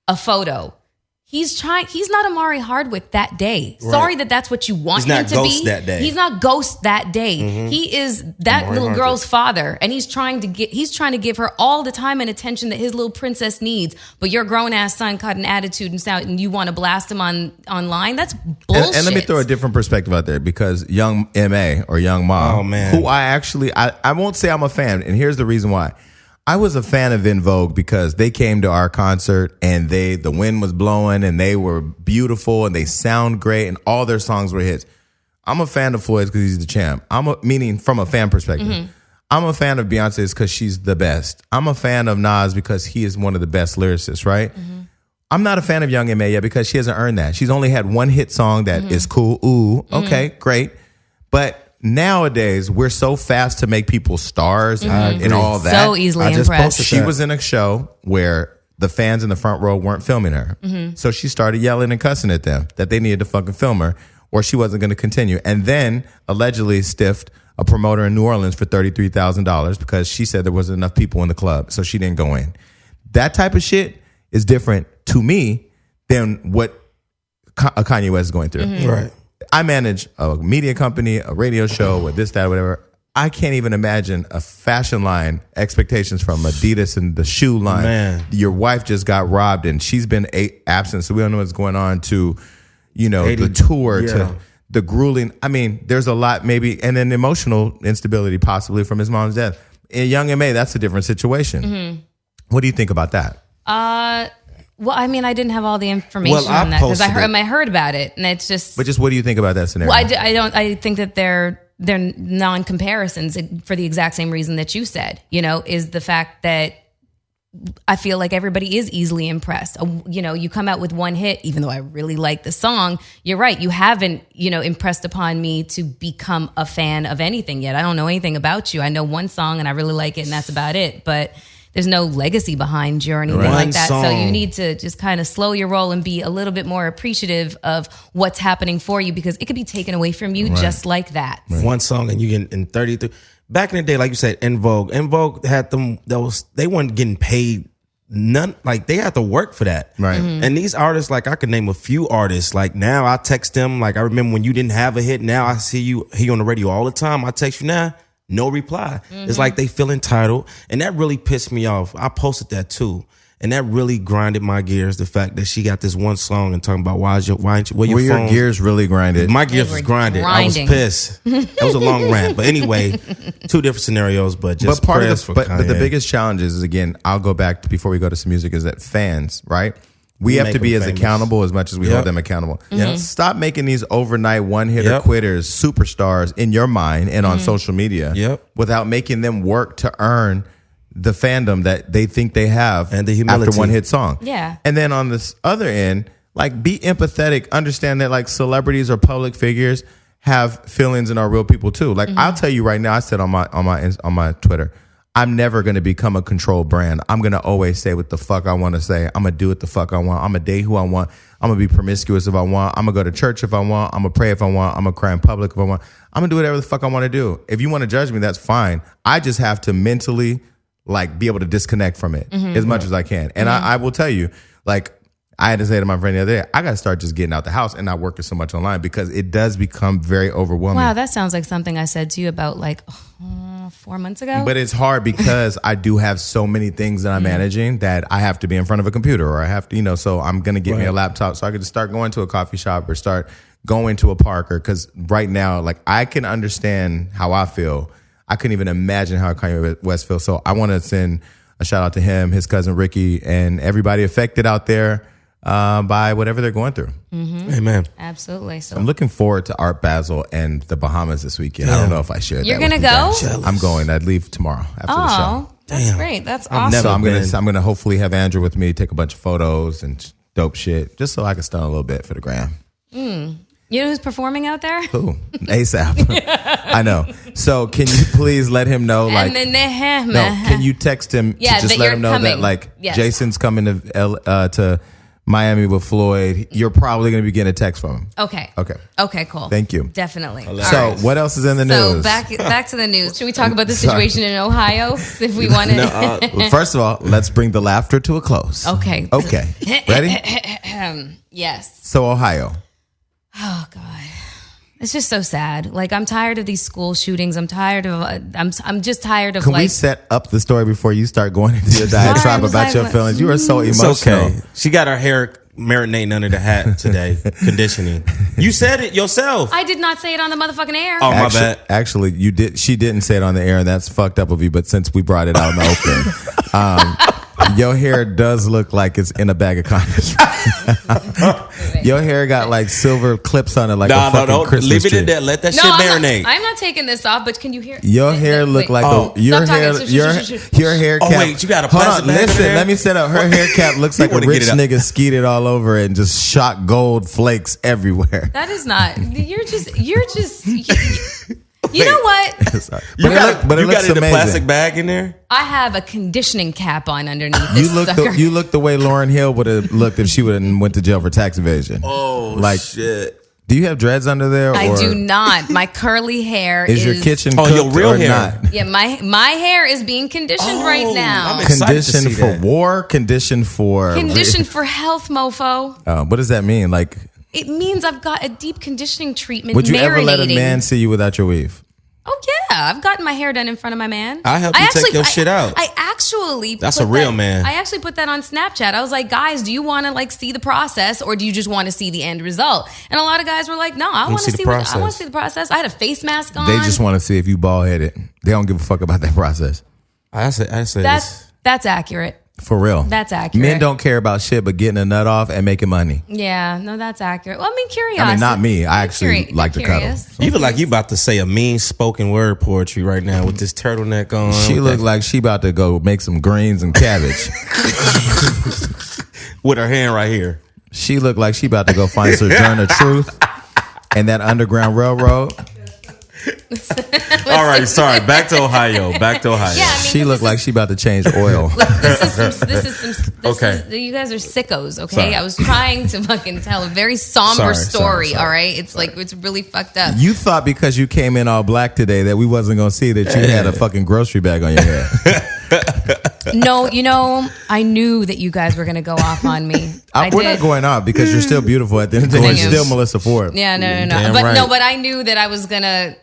a photo. He's not Amari Hardwick that day. Right. Sorry that's what you want him to be. He's not Ghost that day. He's not Ghost that day. He is that Amari little girl's father. And he's trying to give her all the time and attention that his little princess needs. But your grown ass son caught an attitude and you want to blast him online? That's bullshit. And let me throw a different perspective out there because Young M.A. or Young Ma, who I won't say I'm a fan, and here's the reason why. I was a fan of En Vogue because they came to our concert and the wind was blowing and they were beautiful and they sound great and all their songs were hits. I'm a fan of Floyd's because he's the champ. Meaning from a fan perspective. I'm a fan of Beyonce's because she's the best. I'm a fan of Nas because he is one of the best lyricists, right? I'm not a fan of Young M.A. yet because she hasn't earned that. She's only had one hit song that is cool. Ooh, okay, great. But nowadays, we're so fast to make people stars and all that. So easily impressed. She was in a show where the fans in the front row weren't filming her. So she started yelling and cussing at them that they needed to fucking film her or she wasn't going to continue. And then allegedly stiffed a promoter in New Orleans for $33,000 because she said there wasn't enough people in the club. So she didn't go in. That type of shit is different to me than what Kanye West is going through. Right. I manage a media company, a radio show, with this, that, whatever. I can't even imagine a fashion line expectations from Adidas and the shoe line. Man. Your wife just got robbed and she's been absent, so we don't know what's going on to, the tour, to the grueling. I mean, there's a lot maybe, and then emotional instability possibly from his mom's death. In Young M.A., that's a different situation. What do you think about that? Well, I mean, I didn't have all the information on that because I heard about it, and it's just. But just what do you think about that scenario? Well, I think that they're non-comparisons for the exact same reason that you said. Is the fact that I feel like everybody is easily impressed. You come out with one hit, even though I really like the song. You're right. You haven't, impressed upon me to become a fan of anything yet. I don't know anything about you. I know one song and I really like it, and that's about it. But there's no legacy behind you or anything like that. So you need to just kind of slow your roll and be a little bit more appreciative of what's happening for you because it could be taken away from you just like that. One song and you get in 33. Back in the day, like you said, En Vogue had them, they weren't getting paid none, like they had to work for that. Right. And these artists, like I could name a few artists, like now I text them, like I remember when you didn't have a hit, now I see you on the radio all the time. I text you now. No reply. It's like they feel entitled. And that really pissed me off. I posted that too. And that really grinded my gears. The fact that she got this one song and talking about why your gears really grinded? My gears was grinded. I was pissed. That was a long rant. But anyway, two different scenarios, but just prayers for Kanye. But the biggest challenge is, again, I'll go back before we go to some music, is that fans, right? We have to be as accountable as much as we hold them accountable. Stop making these overnight one-hitter quitters superstars in your mind and on social media without making them work to earn the fandom that they think they have and the humility after one hit song. Yeah. And then on this other end, like, be empathetic. Understand that like celebrities or public figures have feelings and are real people too. Like I'll tell you right now, I said on my Twitter, I'm never going to become a controlled brand. I'm going to always say what the fuck I want to say. I'm going to do what the fuck I want. I'm going to date who I want. I'm going to be promiscuous if I want. I'm going to go to church if I want. I'm going to pray if I want. I'm going to cry in public if I want. I'm going to do whatever the fuck I want to do. If you want to judge me, that's fine. I just have to mentally like be able to disconnect from it as much as I can. And I will tell you, like, I had to say to my friend the other day, I got to start just getting out the house and not working so much online because it does become very overwhelming. Wow, that sounds like something I said to you about like 4 months ago. But it's hard because I do have so many things that I'm managing that I have to be in front of a computer or I have to, so I'm going to get me a laptop so I could just start going to a coffee shop or start going to a park or because right now, like I can understand how I feel. I couldn't even imagine how Kanye West feels. So I want to send a shout out to him, his cousin Ricky, and everybody affected out there by whatever they're going through. Amen. Absolutely. So I'm looking forward to Art Basel and the Bahamas this weekend. I don't know if I shared You're that. You're going to go? I'm going. I'd leave tomorrow after the show. That's great. That's awesome. So I'm gonna hopefully have Andrew with me, take a bunch of photos and dope shit, just so I can stun a little bit for the gram. You know who's performing out there? Who? ASAP. I know. So can you please let him know, like, can you text him to just let him know that, like, Jason's coming to Miami with Floyd. You're probably going to be getting a text from him. Okay, cool. Thank you. Definitely. So what else is in the news? So back to the news. Should we talk about the situation in Ohio if we want to? Well, first of all, let's bring the laughter to a close. Okay. Ready? Yes. So Ohio. Oh God. It's just so sad. Like I'm tired of these school shootings. I'm tired of. I'm just tired of. Can we set up the story before you start going into your diatribe about your feelings? You are so emotional. It's okay. She got her hair marinating under the hat today. Conditioning. You said it yourself. I did not say it on the motherfucking air. Oh my bad. Actually, you did. She didn't say it on the air, and that's fucked up of you. But since we brought it out in the open, your hair does look like it's in a bag of condoms. Your hair got like silver clips on it, like a fucking Christmas leave it tree. in there. Let that shit marinate. I'm not taking this off, but can you hear? Your hair look like your hair cap. Oh wait, you got a plastic bag listen, in there? let me set up. Her hair cap looks like a rich nigga skeeted all over it and just shot gold flakes everywhere. That is not. You're just. You know what? You got it in the plastic bag in there? I have a conditioning cap on underneath this sucker. You look the way Lauryn Hill would have looked if she would have went to jail for tax evasion. Oh, shit. Do you have dreads under there? I do not. My curly hair is your kitchen cooked your real or hair? Not? Yeah, my hair is being conditioned right now. I'm excited conditioned to see for that. war, conditioned for health, mofo. What does that mean? Like, it means I've got a deep conditioning treatment. Would you ever let a marinating. man see you without your weave? Oh yeah, I've gotten my hair done in front of my man. I help you take your shit out. That's a real man. I actually put that on Snapchat. I was like, guys, do you want to like see the process or do you just want to see the end result? And a lot of guys were like, no, I want to see I want to see the process. I had a face mask on. They just want to see if you bald headed. They don't give a fuck about that process. I say that's accurate. For real. That's accurate. Men don't care about shit but getting a nut off and making money. Yeah, no, that's accurate. Well, I mean, curiosity. I mean, not me. I actually like to cuddle. You look like you about to say a mean spoken word poetry right now with this turtleneck on. She look like she about to go make some greens and cabbage. With her hand right here. She look like she about to go find Sojourner Truth and that Underground Railroad. All right, sorry. Back to Ohio. Yeah, I mean, she looked like she about to change oil. You guys are sickos, okay? Sorry. I was trying to fucking tell a very somber story, all right? It's like, it's really fucked up. You thought because you came in all black today that we wasn't going to see that you had a fucking grocery bag on your head. No, I knew that you guys were going to go off on me. We're not going off because you're still beautiful at the end of the day. You're still Melissa Ford. Yeah, no. But I knew that I was going to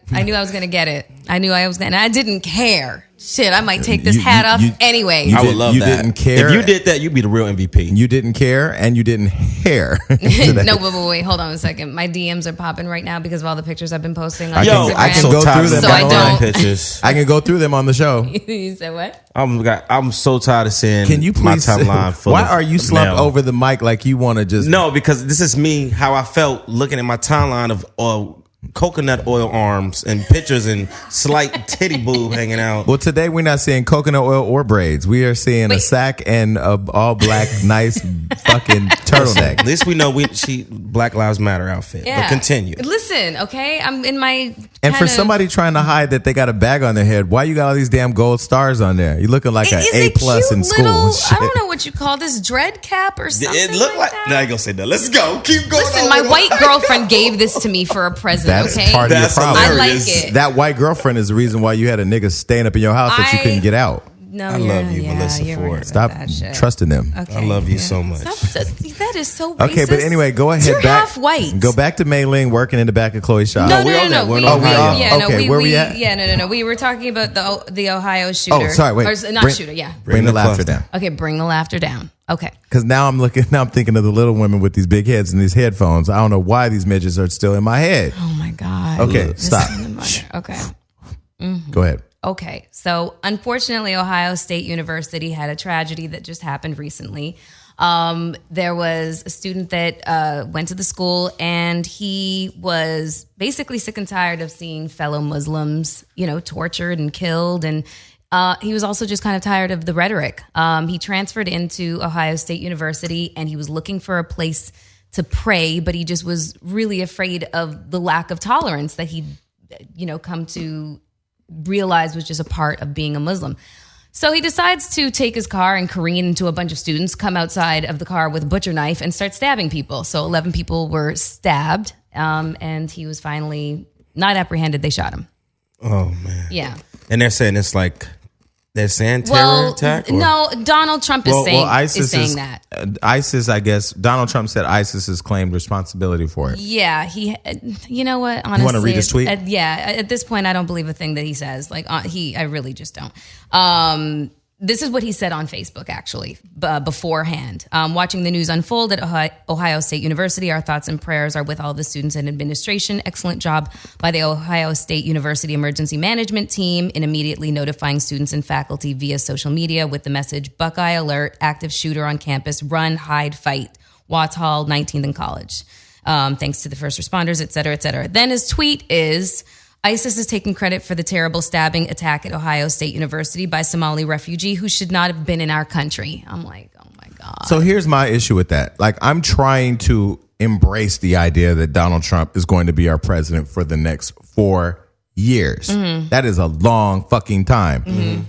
get it. I knew I was going to. I didn't care. Shit, I might take this hat off anyway. I would love that. You didn't care. If you did that, you'd be the real MVP. You didn't care and you didn't hair. No, but wait, hold on a second. My DMs are popping right now because of all the pictures I've been posting on Instagram. I can go through them. So I don't. I can go through them on the show. You said what? I'm so tired of seeing Can you please my timeline full Why of are you slumped mail. over the mic like you want to just... No, because this is me, how I felt looking at my timeline of coconut oil arms and pictures and slight titty boob hanging out. Well, today we're not seeing coconut oil or braids. We are seeing a sack and a all black, nice fucking turtleneck. At least we know she Black Lives Matter outfit. Yeah. But continue. Listen, okay? I'm in my... And for somebody trying to hide that they got a bag on their head, why you got all these damn gold stars on there? You looking like an A+ in school. I don't know what you call this, dread cap or something. It looked like that. Now you gonna say that. Let's go. Keep going. Listen, my white girlfriend gave this to me for a present. That's okay? part of your problem. I like it. That white girlfriend is the reason why you had a nigga staying up in your house that you couldn't get out. No, I love you, Melissa you're Ford. right about Stop that shit. trusting them. Okay, I love you so much. That is so racist. Okay, but anyway, go ahead. You're back, half white. Go back to Mei Ling working in the back of Chloe's shop. No, we're no, on no, that. no. We're We, on we, Ohio. yeah, Okay, no, where we at? Yeah, no. We were talking about the Ohio shooter. Oh, sorry, wait. Or, not Bring- shooter, yeah. Bring the laughter cluster. down. Okay, bring the laughter down. Okay. Because now I'm thinking of the little women with these big heads and these headphones. I don't know why these midgets are still in my head. Oh my God. Okay, This stop. is in the mother. Okay. Go ahead. Okay, so unfortunately, Ohio State University had a tragedy that just happened recently. There was a student that went to the school, and he was basically sick and tired of seeing fellow Muslims, tortured and killed, and he was also just kind of tired of the rhetoric. He transferred into Ohio State University, and he was looking for a place to pray, but he just was really afraid of the lack of tolerance that he'd, come to realize was just a part of being a Muslim. So he decides to take his car and careen into a bunch of students, come outside of the car with a butcher knife and start stabbing people. So 11 people were stabbed, and he was finally not apprehended. They shot him. Oh man. Yeah. And they're saying it's like they're saying terror attack. Or? No, Donald Trump is saying that. ISIS, I guess, Donald Trump said ISIS has claimed responsibility for it. Yeah, you know what? Honestly, You want to read his tweet? At this point, I don't believe a thing that he says. I really just don't. This is what he said on Facebook, actually, beforehand. Watching the news unfold at Ohio State University, our thoughts and prayers are with all the students and administration. Excellent job by the Ohio State University Emergency Management Team in immediately notifying students and faculty via social media with the message, Buckeye Alert, active shooter on campus, run, hide, fight, Watts Hall, 19th and College. Thanks to the first responders, et cetera, et cetera. Then his tweet is, ISIS is taking credit for the terrible stabbing attack at Ohio State University by Somali refugee who should not have been in our country. I'm like, oh my God. So here's my issue with that. I'm trying to embrace the idea that Donald Trump is going to be our president for the next 4 years. Mm-hmm. That is a long fucking time. Mm-hmm.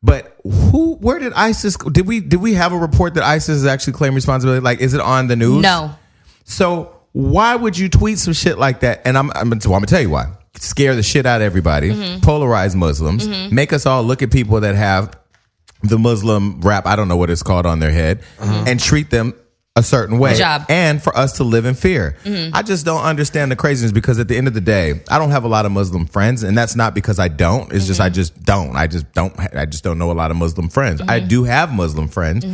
But where did ISIS, did we have a report that ISIS has actually claimed responsibility? Is it on the news? No. So why would you tweet some shit like that? And I'm going to tell you why. Scare the shit out of everybody, polarize Muslims, make us all look at people that have the Muslim rap, I don't know what it's called, on their head, and treat them a certain way. And for us to live in fear. I just don't understand the craziness, because at the end of the day, I don't have a lot of Muslim friends, and that's not because I don't. It's just I just don't know a lot of Muslim friends. I do have Muslim friends.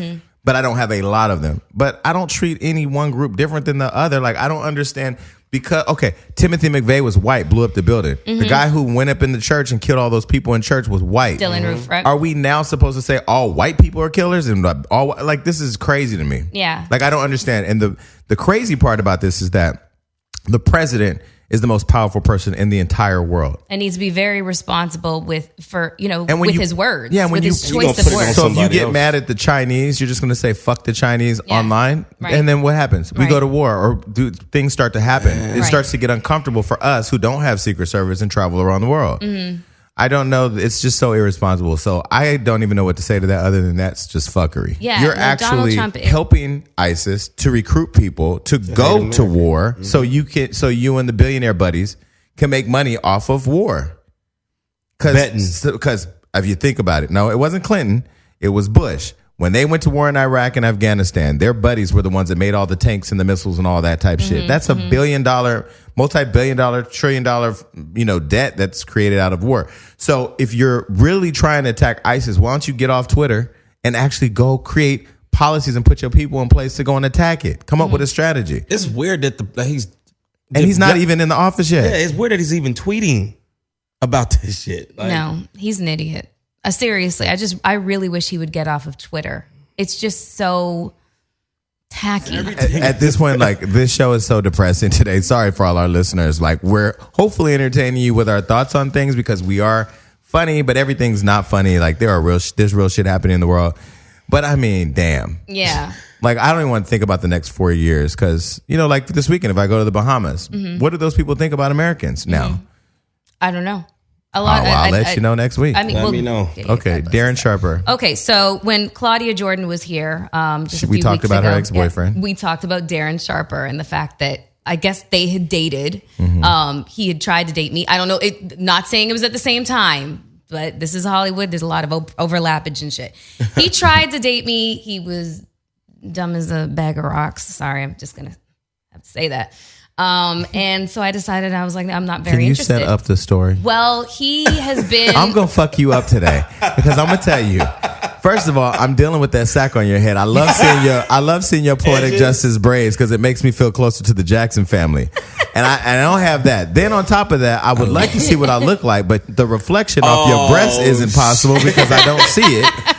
But I don't have a lot of them. But I don't treat any one group different than the other. I don't understand. Because, Timothy McVeigh was white, blew up the building. The guy who went up in the church and killed all those people in church was white. Dylan Roof, right? Are we now supposed to say all white people are killers? And this is crazy to me. Yeah. I don't understand. And the crazy part about this is that the president is the most powerful person in the entire world. And needs to be very responsible with his words. Yeah, with his choice of words. So if you get mad at the Chinese, you're just going to say fuck the Chinese online, right. And then what happens? We go to war, or things start to happen. It Right. starts to get uncomfortable for us who don't have Secret Service and travel around the world. I don't know. It's just so irresponsible. So I don't even know what to say to that other than that's just fuckery. Yeah, you're no, actually Donald Trump helping ISIS to recruit people to go to war, so you and the billionaire buddies can make money off of war. Because if you think about it, no, it wasn't Clinton, it was Bush. When they went to war in Iraq and Afghanistan, their buddies were the ones that made all the tanks and the missiles and all that type shit. That's a billion-dollar, multi-billion-dollar, trillion-dollar, debt that's created out of war. So if you're really trying to attack ISIS, why don't you get off Twitter and actually go create policies and put your people in place to go and attack it? Come up with a strategy. It's weird that he's not even in the office yet. Yeah, it's weird that he's even tweeting about this shit. No, he's an idiot. Seriously, I really wish he would get off of Twitter. It's just so tacky. At this point, this show is so depressing today. Sorry for all our listeners. We're hopefully entertaining you with our thoughts on things, because we are funny, but everything's not funny. There's real shit happening in the world. But I mean, damn. Yeah. I don't even want to think about the next 4 years, because, this weekend, if I go to the Bahamas, what do those people think about Americans now? I don't know. I'll let you know next week. Let me know. Okay, Darren Sharper. Okay, so when Claudia Jordan was here, we talked about her ex-boyfriend. We talked about Darren Sharper and the fact that I guess they had dated. He had tried to date me. I don't know. Not saying it was at the same time, But this is Hollywood. There's a lot of overlappage and shit. He tried to date me. He was dumb as a bag of rocks. Sorry, I'm just going to have to say that. And so I decided, I was like, I'm not very interested. Can you set up the story? Well, he has been... I'm going to fuck you up today because I'm going to tell you. First of all, I'm dealing with that sack on your head. I love seeing your poetic justice braids because it makes me feel closer to the Jackson family. And I don't have that. Then on top of that, I would like to see what I look like, but the reflection off your breast is impossible because I don't see it.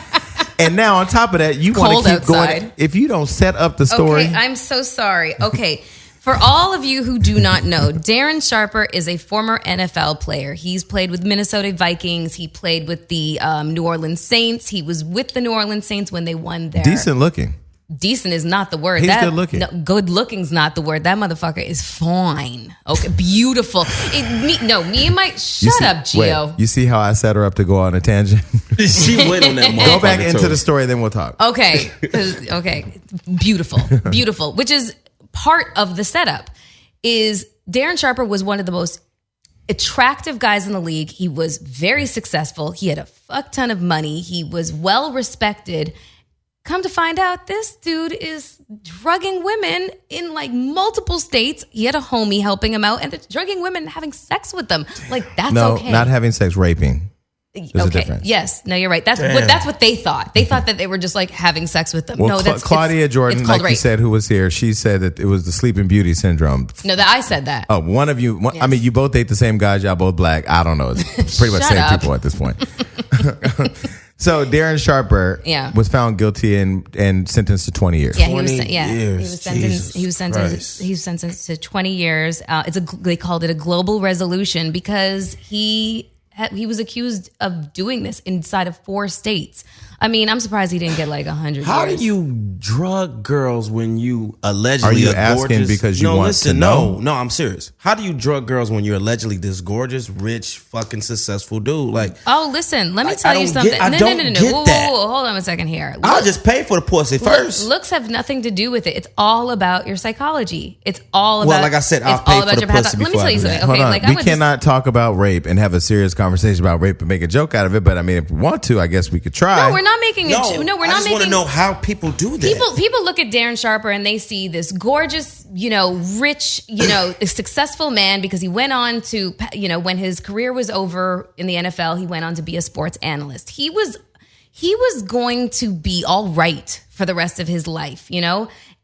And now on top of that, you want to keep outside. Going. If you don't set up the story. Okay, I'm so sorry. Okay. For all of you who do not know, Darren Sharper is a former NFL player. He's played with Minnesota Vikings. He played with the New Orleans Saints. He was with the New Orleans Saints when they won their... Decent looking. Decent is not the word. He's good looking. No, good looking's not the word. That motherfucker is fine. Okay, beautiful. Me and my... Shut up, Gio. Wait, you see how I set her up to go on a tangent? She went on that. Go back into the story, then we'll talk. Okay. Okay. Beautiful. Beautiful. Which is... part of the setup is Darren Sharper was one of the most attractive guys in the league. He was very successful. He had a fuck ton of money. He was well respected. Come to find out, this dude is drugging women in like multiple states. He had a homie helping him out and they're drugging women and having sex with them. Like, that's okay. No, not having sex, raping. There's a difference. Yes. No, you're right. That's what they thought. They thought that they were just like having sex with them. Well, no, that's Claudia Jordan, like rape. you said, who was here, she said that it was the Sleeping Beauty syndrome. No, that I said that. Oh, one of you. Yes. I mean, you both date the same guys. Y'all both black. I don't know. It's pretty much Shut same up. people at this point. So Darren Sharper was found guilty and sentenced to 20 years. Yeah, 20 he was sentenced to 20 years. They called it a global resolution because he was accused of doing this inside of 4 states. I mean, I'm surprised he didn't get like 100 years. How do you drug girls when you allegedly Are you gorgeous? asking because you want to know? No, I'm serious. How do you drug girls when you're allegedly this gorgeous, rich, fucking successful dude? Like, oh, listen, let me tell you something. I don't get that. Whoa, hold on a second here. I'll just pay for the pussy first. Looks have nothing to do with it. It's all about your psychology. It's all about. Well, like I said, I'll pay for the pussy. Let me tell you something. Hold Okay, on. like we cannot talk about rape and have a serious conversation about rape and make a joke out of it. But I mean, if we want to, I guess we could try. No, we're not making it. No, we're not making. I just want to know how people do that. People look at Darren Sharper and they see this gorgeous, rich, successful man because he went on to, when his career was over in the NFL, he went on to be a sports analyst. He was going to be all right for the rest of his life,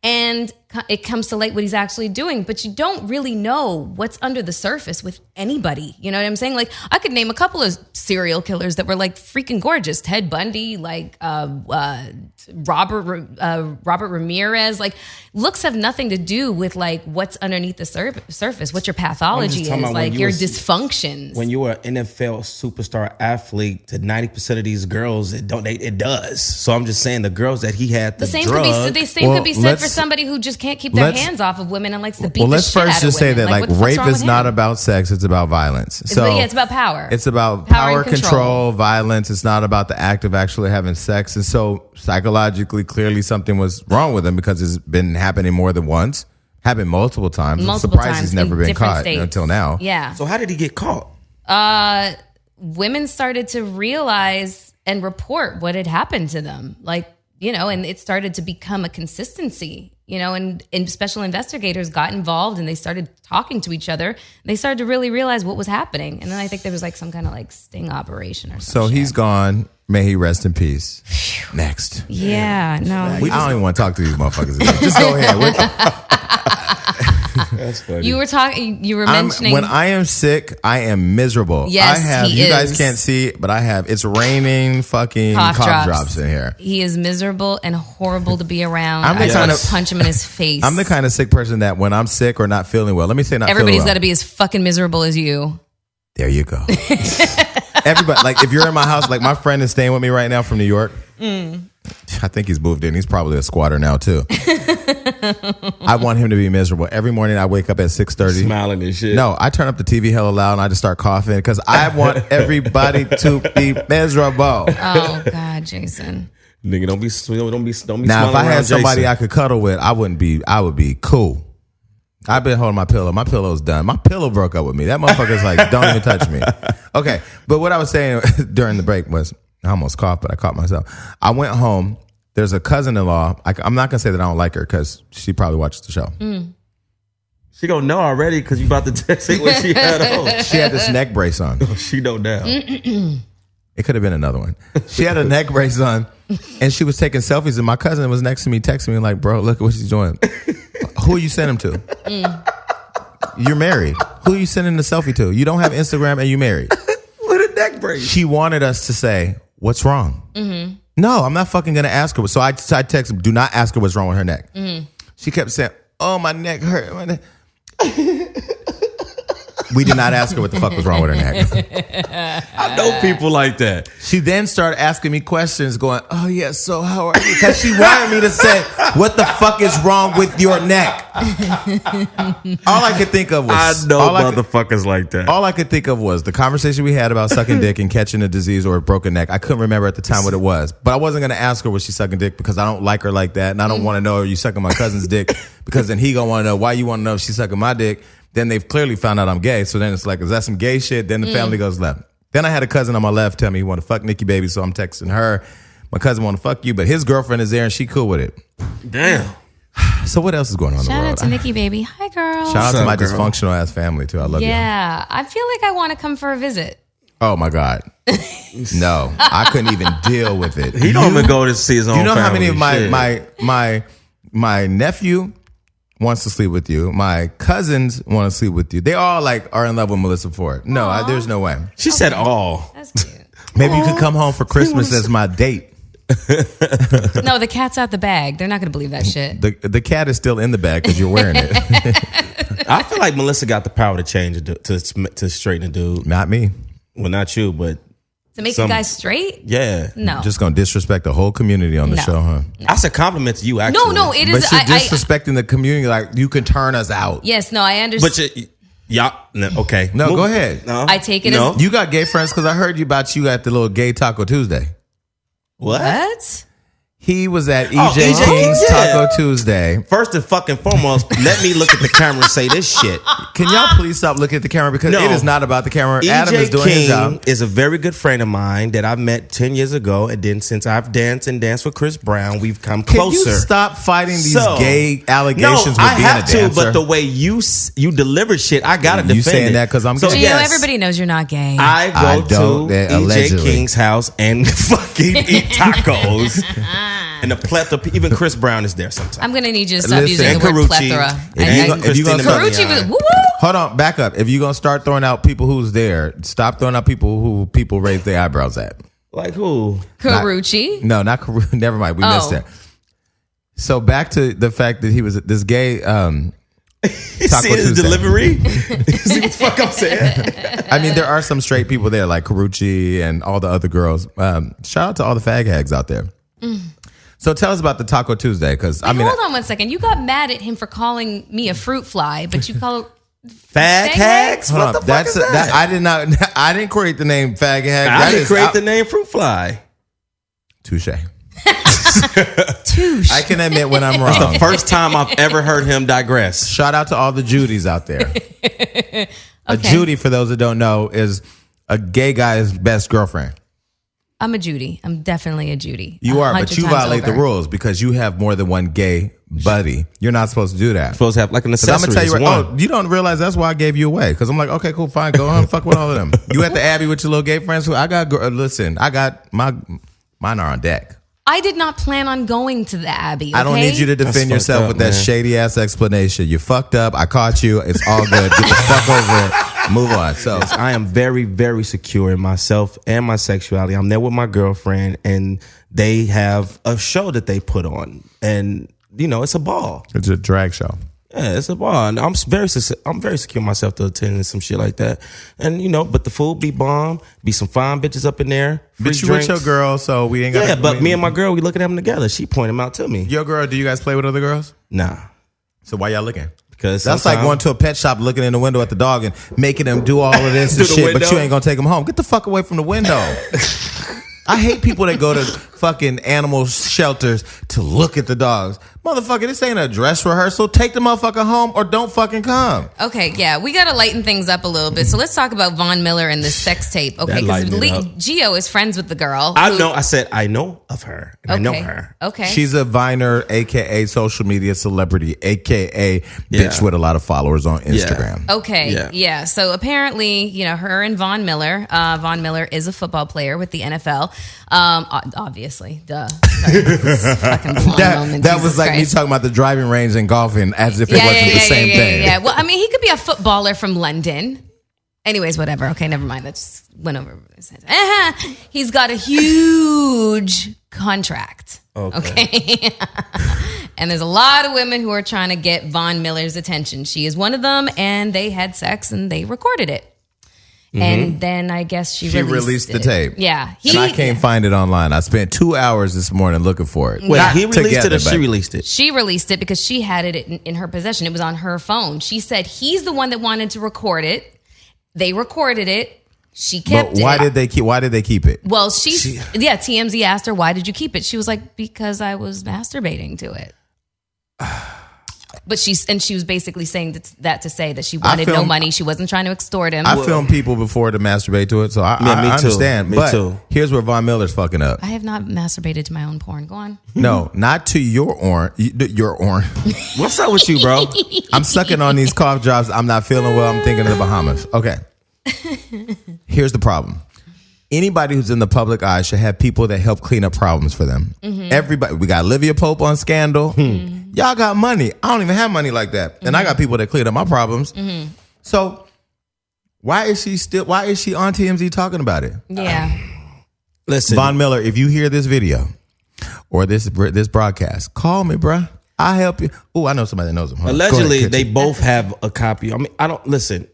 and it comes to light what he's actually doing, but you don't really know what's under the surface with anybody. You know what I'm saying? Like, I could name a couple of serial killers that were like freaking gorgeous. Ted Bundy, like Robert Ramirez. Like, looks have nothing to do with like what's underneath the surface, what your pathology is, like your dysfunctions. When you were an NFL superstar athlete, to 90% of these girls, it does. So I'm just saying the girls that he had the same could be said for somebody who just can't keep their hands off of women and likes to beat the shit out of women. Let's first just say that like rape is not about sex, it's about violence. It's about power. It's about power control, violence. It's not about the act of actually having sex. And so psychologically, clearly something was wrong with him because it's been happening more than once, happened multiple times. I'm surprised he's never been caught until now. Yeah. So how did he get caught? Women started to realize and report what had happened to them. Like, and it started to become a consistency, and special investigators got involved and they started talking to each other. And they started to really realize what was happening. And then I think there was like some kind of like sting operation or something. So he's gone. May he rest in peace. Next. Yeah, no. I don't even want to talk to these motherfuckers again. Just go ahead. That's funny. You were mentioning. When I am sick, I am miserable. Yes, you guys can't see, but it's raining fucking cough drops in here. He is miserable and horrible to be around. I'm the kind of punch him in his face. I'm the kind of sick person that when I'm sick or not feeling well, let me say not everybody's got to be as fucking miserable as you. There you go. Everybody, like if you're in my house, like my friend is staying with me right now from New York. I think he's moved in. He's probably a squatter now too. I want him to be miserable. Every morning I wake up at 6:30. Smiling and shit. No, I turn up the TV hella loud and I just start coughing because I want everybody to be miserable. Oh God, Jason. Nigga, don't be now, if I had somebody Jason. I could cuddle with, I would be cool. I've been holding my pillow. My pillow's done. My pillow broke up with me. That motherfucker's like, don't even touch me. Okay, but what I was saying during the break was, I almost coughed, but I caught myself. I went home. There's a cousin-in-law. I'm not going to say that I don't like her because she probably watches the show. She gonna know already because you about to text it what she had on. She had this neck brace on. She know now. It could have been another one. She had a neck brace on, and she was taking selfies, and my cousin was next to me texting me like, bro, look at what she's doing. Who are you sending them to? You're married. Who are you sending the selfie to? You don't have Instagram and you married. With a neck brace. She wanted us to say, what's wrong? No, I'm not fucking going to ask her. So I texted, do not ask her what's wrong with her neck. She kept saying, oh, my neck hurt. My neck. We did not ask her what the fuck was wrong with her neck. I know people like that. She then started asking me questions going, oh, yeah, so how are you? Because she wanted me to say, what the fuck is wrong with your neck? All I could think of was... I know motherfuckers like that. All I could think of was the conversation we had about sucking dick and catching a disease or a broken neck. I couldn't remember at the time what it was. But I wasn't going to ask her was she sucking dick because I don't like her like that. And I don't want to know are you sucking my cousin's dick because then he going to want to know why you want to know if she's sucking my dick. Then they've clearly found out I'm gay. So then it's like, is that some gay shit? Then the family goes left. Then I had a cousin on my left tell me he want to fuck Nikki baby. So I'm texting her. My cousin want to fuck you, but his girlfriend is there and she cool with it. Damn. So what else is going on in the world? Shout out to Nikki baby. Hi, girl. Shout out to my dysfunctional ass family too. I love you. Yeah, I feel like I want to come for a visit. Oh my God. No, I couldn't even deal with it. He don't even go to see his own family. You know how many of my nephew wants to sleep with you. My cousins want to sleep with you. They all like are in love with Melissa Ford. No, there's no way. She said all. That's cute. Maybe you could come home for Christmas as my date. No, the cat's out the bag. They're not going to believe that shit. The cat is still in the bag because you're wearing it. I feel like Melissa got the power to change it to straighten a dude. Not me. Well, not you, but To make a guy straight? Yeah. No. Just gonna disrespect the whole community on the show, huh? That's a compliment to you, actually. No, it is. But you're disrespecting the community. Like, you can turn us out. Yes, no, I understand. But okay. No, go ahead. No. I take it as... You got gay friends because I heard you at the little gay Taco Tuesday. What? He was at EJ King's Taco Tuesday. First and fucking foremost, let me look at the camera and say this shit. Can y'all please stop looking at the camera? Because it is not about the camera. Adam is doing his job. EJ King is a very good friend of mine that I met 10 years ago. And then since I've danced with Chris Brown, we've come closer. Can you stop fighting these gay allegations with being a dancer? I have to, but the way you deliver shit, I got to defend it. You saying that because I'm gay? So, everybody knows you're not gay. I go to EJ King's house and fucking eat tacos. And the plethora, even Chris Brown is there sometimes. I'm going to need you to stop using the word plethora. Karuchi was woo-woo. Hold on, back up. If you're going to start throwing out people who's there, stop throwing out people who people raise their eyebrows at. Like who? Karuchi? Not Karuchi. Never mind. We missed that. So back to the fact that he was this gay... Taco see his Tuesday. Delivery? See what the fuck I'm saying? I mean, there are some straight people there, like Karuchi and all the other girls. Shout out to all the fag hags out there. So tell us about the Taco Tuesday, because hold on 1 second. You got mad at him for calling me a fruit fly, but you call fag hags? What the fuck is that? I didn't create the name fag hag. I didn't create the name fruit fly. Touche. Touche. I can admit when I'm wrong. It's the first time I've ever heard him digress. Shout out to all the Judys out there. A Judy, for those that don't know, is a gay guy's best girlfriend. I'm a Judy. I'm definitely a Judy. You are, but you violate the rules because you have more than one gay buddy. You're not supposed to do that. You're supposed to have like an accessory. I'm gonna tell you, you don't realize that's why I gave you away. Because I'm like, okay, cool, fine, go on, fuck with all of them. You at the Abbey with your little gay friends? I got mine are on deck. I did not plan on going to the Abbey. Okay? I don't need you to defend yourself with that shady ass explanation. You fucked up. I caught you. It's all good. Get the fuck over it. Move on. So I am very, very secure in myself and my sexuality. I'm there with my girlfriend, and they have a show that they put on, and it's a ball. It's a drag show. Yeah, it's a ball, and I'm very secure myself to attend some shit like that, and but the food be bomb, be some fine bitches up in there. But you with your girl, so we ain't got. Yeah, but me and my girl, we looking at them together. She pointed them out to me. Your girl, do you guys play with other girls? Nah. So why y'all looking? Because that's like going to a pet shop, looking in the window at the dog, and making them do all of this and shit, but you ain't gonna take them home. Get the fuck away from the window. I hate people that go to fucking animal shelters to look at the dogs. Motherfucker, this ain't a dress rehearsal. Take the motherfucker home or don't fucking come. Okay, yeah, we got to lighten things up a little bit. So let's talk about Von Miller and the sex tape. Okay, because Gio is friends with the girl. I know of her. And I know her. Okay. She's a Viner, a.k.a. social media celebrity, a.k.a. bitch with a lot of followers on Instagram. Yeah. Okay, yeah. So apparently, her and Von Miller. Von Miller is a football player with the NFL. Obviously, duh. Fucking that was like me talking about the driving range and golfing as if it wasn't the same thing. Yeah. Well, I mean, he could be a footballer from London. Anyways, whatever. Okay, never mind. That just went over his head. He's got a huge contract. Okay. And there's a lot of women who are trying to get Von Miller's attention. She is one of them, and they had sex and they recorded it. And then I guess she released the tape. Yeah. And I can't find it online. I spent 2 hours this morning looking for it. Wait, he released it or she released it? She released it because she had it in her possession. It was on her phone. She said he's the one that wanted to record it. They recorded it. She kept it. Why did they keep it? Well, TMZ asked her, why did you keep it? She was like, because I was masturbating to it. But she was basically saying that to say that she wanted no money. She wasn't trying to extort him. I filmed people before to masturbate to it, so I understand. Me too. Here's where Von Miller's fucking up. I have not masturbated to my own porn. Go on. No, not to your own. What's up with you, bro? I'm sucking on these cough drops. I'm not feeling well. I'm thinking of the Bahamas. Okay. Here's the problem. Anybody who's in the public eye should have people that help clean up problems for them. Everybody. We got Olivia Pope on Scandal. Y'all got money. I don't even have money like that. And I got people that clean up my problems. So why is she on TMZ talking about it? Yeah. Listen. Von Miller, if you hear this video or this broadcast, call me, bruh. I'll help you. Oh, I know somebody that knows him. Allegedly, they both have a copy. I mean, I don't listen.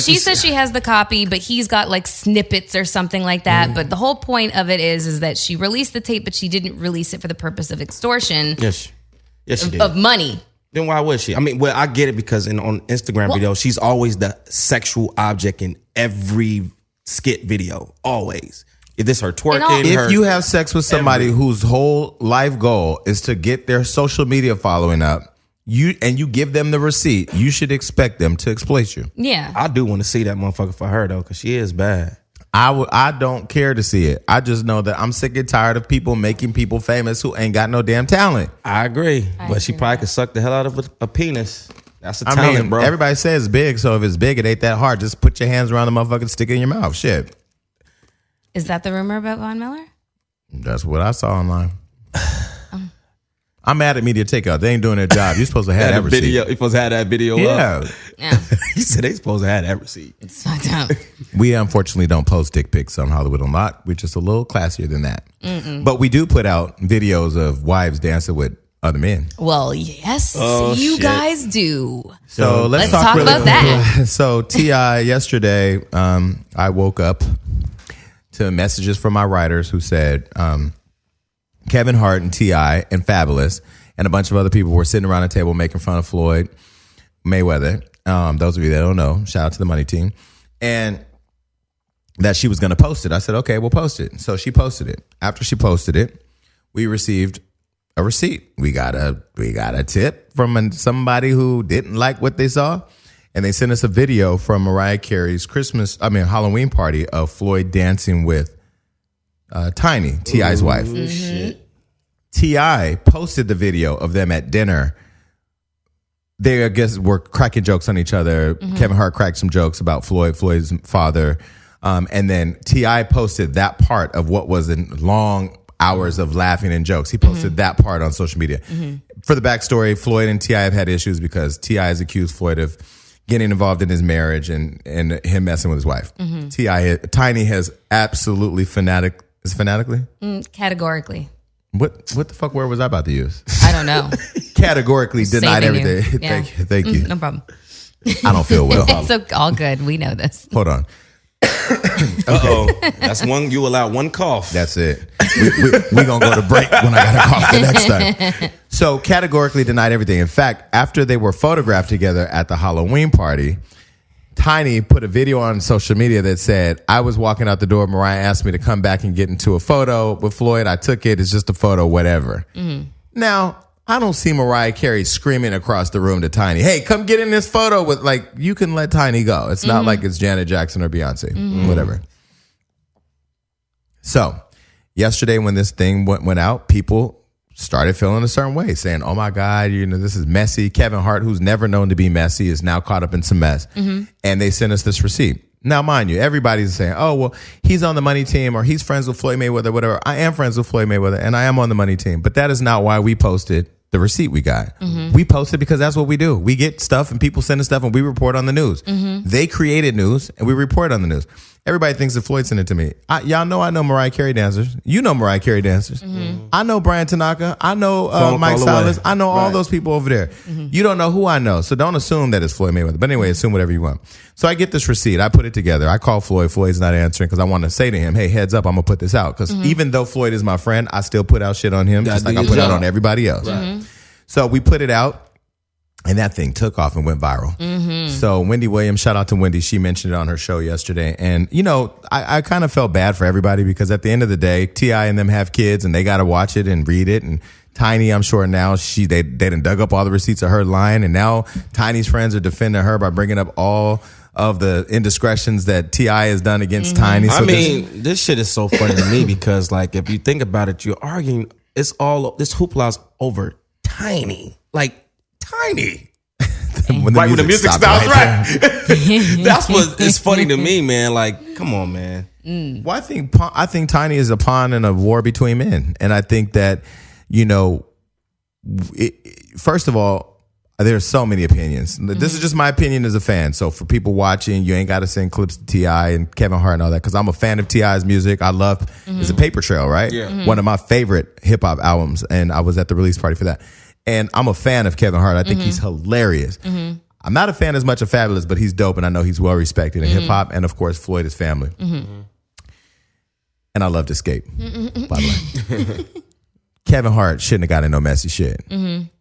She says she has the copy, but he's got like snippets or something like that. But the whole point of it is that she released the tape, but she didn't release it for the purpose of extortion. Yes, she did. Of money. Then why would she? I mean, well, I get it because on Instagram video, she's always the sexual object in every skit video. Always. If this her twerking, if you have sex with somebody whose whole life goal is to get their social media following up, you give them the receipt, you should expect them to exploit you. Yeah. I do want to see that motherfucker for her though, because she is bad. I don't care to see it. I just know that I'm sick and tired of people making people famous who ain't got no damn talent. I agree. But she probably could suck the hell out of a penis. That's a talent, bro. Everybody says big, so if it's big, it ain't that hard. Just put your hands around the motherfucker and stick it in your mouth. Shit. Is that the rumor about Von Miller? That's what I saw online. I'm mad at Media Takeout. They ain't doing their job. You're supposed to have that receipt. You're supposed to have that video up. Yeah. He said they supposed to have that receipt. It's fucked up. We unfortunately don't post dick pics on Hollywood Unlocked. We're just a little classier than that. But we do put out videos of wives dancing with other men. Well, yes, you guys do. So let's talk about that. So T.I. yesterday, I woke up to messages from my writers who said Kevin Hart and T.I. and Fabulous and a bunch of other people were sitting around a table making fun of Floyd Mayweather. Those of you that don't know, shout out to the money team. And that she was going to post it. I said, okay, we'll post it. So she posted it. After she posted it, we received a receipt. We got a tip from somebody who didn't like what they saw. And they sent us a video from Mariah Carey's Halloween party of Floyd dancing with Tiny, T.I.'s wife. Shit. T.I. posted the video of them at dinner. They, I guess, were cracking jokes on each other. Kevin Hart cracked some jokes about Floyd's father. And then T.I. posted that part of what was in long hours of laughing and jokes. He posted that part on social media. For the backstory, Floyd and T.I. have had issues because T.I. has accused Floyd of getting involved in his marriage and him messing with his wife. Tiny has absolutely fanatically? Categorically. What the fuck word was I about to use? I don't know. Categorically denied everything. Yeah. Thank you. No problem. I don't feel well. It's all good. We know this. Hold on. Uh-oh. That's one, you allow one cough. That's it. We gonna go to break when I got a cough the next time. So categorically denied everything. In fact, after they were photographed together at the Halloween party, Tiny put a video on social media that said, I was walking out the door. Mariah asked me to come back and get into a photo with Floyd. I took it. It's just a photo, whatever. Now, I don't see Mariah Carey screaming across the room to Tiny, hey, come get in this photo with, like, you can let Tiny go. It's not like it's Janet Jackson or Beyonce, whatever. So, yesterday when this thing went out, people started feeling a certain way, saying, oh my God, this is messy. Kevin Hart, who's never known to be messy, is now caught up in some mess. And they sent us this receipt. Now, mind you, everybody's saying, oh, well, he's on the money team or he's friends with Floyd Mayweather, whatever. I am friends with Floyd Mayweather and I am on the money team. But that is not why we posted the receipt we got. We posted because that's what we do. We get stuff and people send us stuff and we report on the news. They created news and we report on the news. Everybody thinks that Floyd sent it to me. Y'all know I know Mariah Carey dancers. You know Mariah Carey dancers. I know Brian Tanaka. I know Mike Salas. I know all those people over there. You don't know who I know, so don't assume that it's Floyd Mayweather. But anyway, assume whatever you want. So I get this receipt. I put it together. I call Floyd. Floyd's not answering because I want to say to him, hey, heads up, I'm going to put this out. Because even though Floyd is my friend, I still put out shit on him just like I put out on everybody else. So we put it out. And that thing took off and went viral. So Wendy Williams, shout out to Wendy. She mentioned it on her show yesterday. And, I kind of felt bad for everybody because at the end of the day, T.I. and them have kids and they got to watch it and read it. And Tiny, I'm sure now they done dug up all the receipts of her lying. And now Tiny's friends are defending her by bringing up all of the indiscretions that T.I. has done against Tiny. So this shit is so funny to me because, like, if you think about it, you're arguing, this hoopla's over Tiny. Like, Tiny. when the music stops, right? That's what is funny to me, man. Like, come on, man. Well, I think Tiny is a pawn in a war between men, and I think that first of all, there's so many opinions. This is just my opinion as a fan. So for people watching, you ain't got to send clips to T.I. and Kevin Hart and all that because I'm a fan of T.I.'s music. I love it's a Paper Trail, right? Yeah. One of my favorite hip hop albums, and I was at the release party for that. And I'm a fan of Kevin Hart. I think he's hilarious. I'm not a fan as much of Fabulous, but he's dope, and I know he's well respected in hip hop. And of course, Floyd is family. And I loved Escape, by the way. Kevin Hart shouldn't have gotten no messy shit.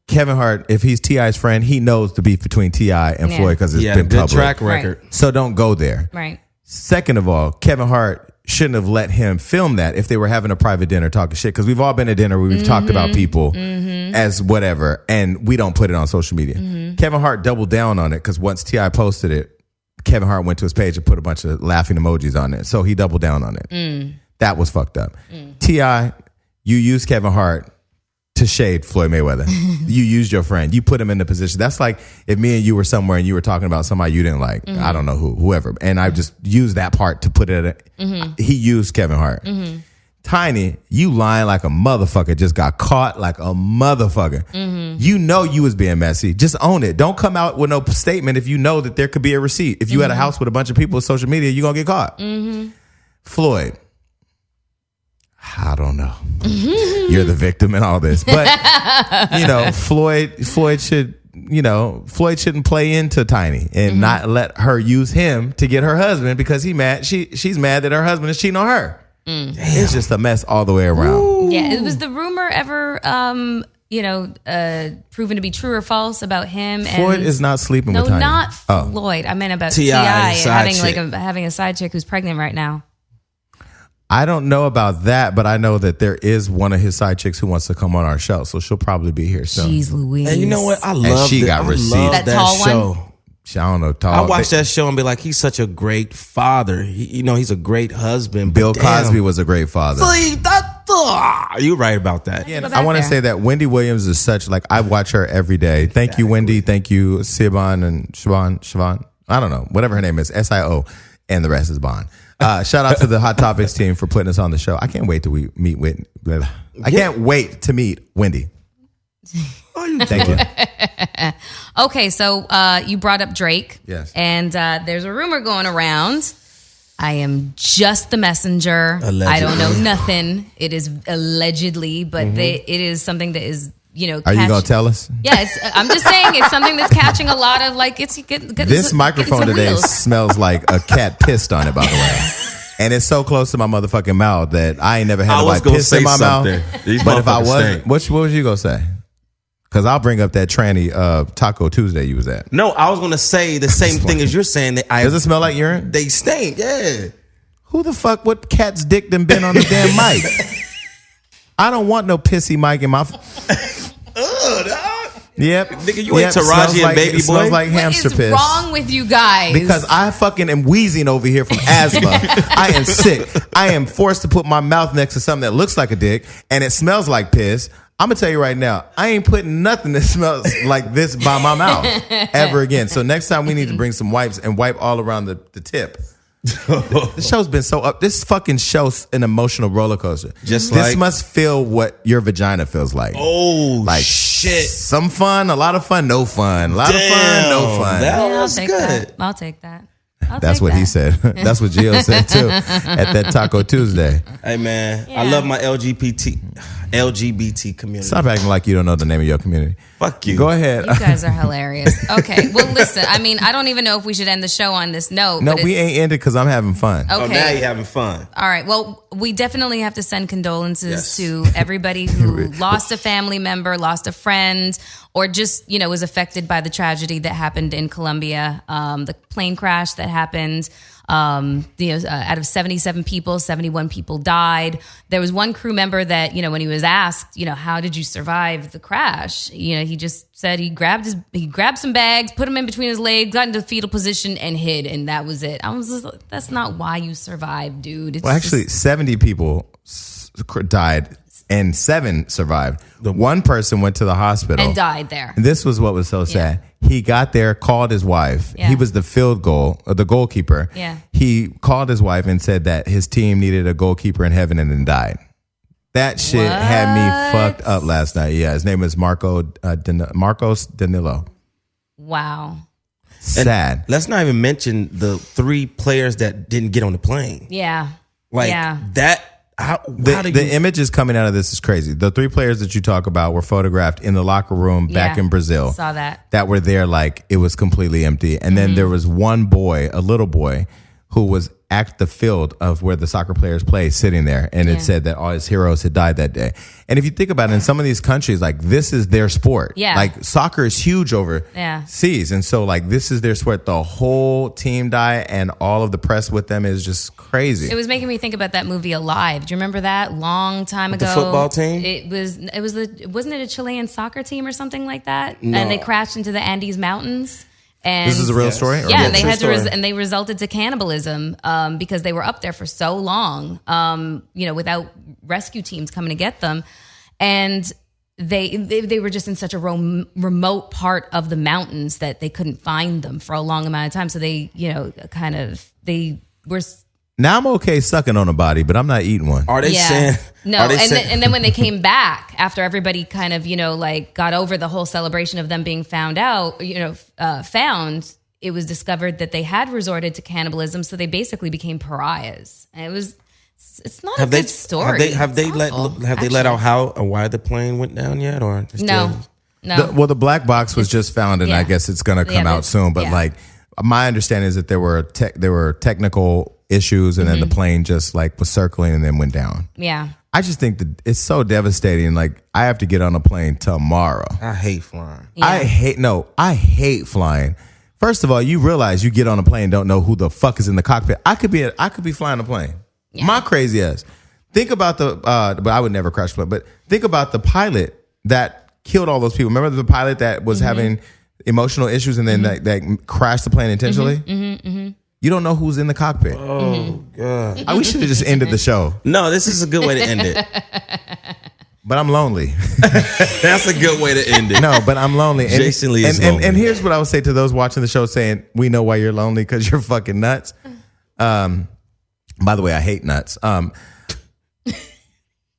Kevin Hart, if he's T.I.'s friend, he knows the beef between T.I. and Floyd because it's been public. Track record. Right. So don't go there. Right. Second of all, Kevin Hart shouldn't have let him film that if they were having a private dinner talking shit because we've all been at dinner where we've talked about people as whatever and we don't put it on social media. Kevin Hart doubled down on it because once T.I. posted it, Kevin Hart went to his page and put a bunch of laughing emojis on it. So he doubled down on it. That was fucked up. T.I., you used Kevin Hart to shade Floyd Mayweather. You used your friend. You put him in the position. That's like if me and you were somewhere and you were talking about somebody you didn't like. I don't know whoever. And I just used that part to put it at he used Kevin Hart. Tiny, you lying like a motherfucker, just got caught like a motherfucker. You know you was being messy. Just own it. Don't come out with no statement if you know that there could be a receipt. If you had a house with a bunch of people with social media, you're going to get caught. Floyd, I don't know. You're the victim in all this. But, Floyd shouldn't play into Tiny and not let her use him to get her husband because she's mad that her husband is cheating on her. It's just a mess all the way around. Ooh. Yeah, was the rumor ever, proven to be true or false about him? Floyd is not sleeping with Tiny. No, not Floyd. I meant about T.I. having a side chick who's pregnant right now. I don't know about that, but I know that there is one of his side chicks who wants to come on our show, so she'll probably be here soon. Jeez Louise. And you know what? I love that tall show. One? I don't know. Tall. I watch that show and be like, he's such a great father. He's a great husband. Bill Cosby was a great father. You're right about that. Yeah, I want to say that Wendy Williams is such, like, I watch her every day. Thank you, Wendy. Thank you, Siobhan and Siobhan. I don't know. Whatever her name is. SIO. And the rest is Bond. Shout out to the Hot Topics team for putting us on the show. I can't wait to meet Wendy. I can't wait to meet Wendy. Thank you. Okay, so you brought up Drake. Yes. And there's a rumor going around. I am just the messenger. Allegedly. I don't know nothing. It is allegedly, but it is something that is, Are you going to tell us? Yeah, I'm just saying it's something that's catching a lot of, like, this microphone today smells like a cat pissed on it, by the way. And it's so close to my motherfucking mouth that I ain't never had nobody piss in my mouth. But if I wasn't, what was you going to say? Because I'll bring up that tranny Taco Tuesday you was at. No, I was gonna say the same thing as you're saying. That Does it smell like urine? They stink. Yeah. Who the fuck? What cat's dick done been on the damn mic? I don't want no pissy mic in my. Yep. Nigga, you ain't Taraji and Baby Boy. Smells like hamster What is piss. wrong with you guys? Because I fucking am wheezing over here from asthma. I am sick. I am forced to put my mouth next to something that looks like a dick and it smells like piss. I'm gonna tell you right now, I ain't putting nothing that smells like this by my mouth ever again. So next time we need to bring some wipes and wipe all around the tip. The show's been so up. This fucking show's an emotional roller coaster. This must feel what your vagina feels like. Oh, like shit. Some fun, a lot of fun, no fun. A lot of fun, no fun. I'll take that. I'll take that. That's what he said. That's what Gio said too at that Taco Tuesday. Hey man, I love my LGBT community. Stop acting like you don't know the name of your community. Fuck you. Go ahead. You guys are hilarious. Okay, well listen, I mean, I don't even know if we should end the show on this note. No, we ain't ended because I'm having fun. Okay. Oh, now you're having fun. All right. Well, we definitely have to send condolences to everybody who lost a family member, lost a friend, or just, was affected by the tragedy that happened in Colombia, the plane crash that happened. Out of 77 people, 71 people died. There was one crew member that, when he was asked, how did you survive the crash? He just said he grabbed some bags, put them in between his legs, got into fetal position and hid. And that was it. I was just like, that's not why you survived, dude. It's 70 people died and 7 survived. One person went to the hospital and died there. This was what was so sad. He got there, called his wife. Yeah. He was the the goalkeeper. Yeah. He called his wife and said that his team needed a goalkeeper in heaven and then died. That shit had me fucked up last night. Yeah, his name is Marcos Danilo. Wow. Sad. And let's not even mention the 3 players that didn't get on the plane. Yeah. That. The images coming out of this is crazy. The 3 players that you talk about were photographed in the locker room back in Brazil. Saw that. That were there like it was completely empty. And then there was one boy, a little boy, who was at the field of where the soccer players play, sitting there. And it said that all his heroes had died that day. And if you think about it, in some of these countries, like this is their sport. Yeah. Like soccer is huge overseas. And so like this is their sport. The whole team died and all of the press with them is just crazy. It was making me think about that movie Alive. Do you remember that? Long time ago. The football team? Wasn't it a Chilean soccer team or something like that? No. And they crashed into the Andes Mountains. And this is a real story? Yeah, and they had and they resulted to cannibalism because they were up there for so long, without rescue teams coming to get them, and they were just in such a remote part of the mountains that they couldn't find them for a long amount of time. So they were. Now I'm okay sucking on a body, but I'm not eating one. Are they saying? No, and then when they came back after everybody kind of got over the whole celebration of them being found, it was discovered that they had resorted to cannibalism, so they basically became pariahs. And it's not a good story. Have they let out how or why the plane went down yet, or no? The black box was just found, and I guess it's going to come out soon. But like my understanding is that there were technical issues, and then the plane just like was circling and then went down. Yeah. I just think that it's so devastating. Like I have to get on a plane tomorrow. I hate flying. Yeah. I hate flying. First of all, you realize you get on a plane, don't know who the fuck is in the cockpit. I could be flying a plane. Yeah. My crazy ass. Think about but I would never crash a plane, but think about the pilot that killed all those people. Remember the pilot that was having emotional issues and then that crashed the plane intentionally? You don't know who's in the cockpit. Oh, God. We should have just ended the show. No, this is a good way to end it. But I'm lonely. That's a good way to end it. No, but I'm lonely. Jason Lee is lonely. And here's what I would say to those watching the show saying, we know why you're lonely because you're fucking nuts. By the way, I hate nuts.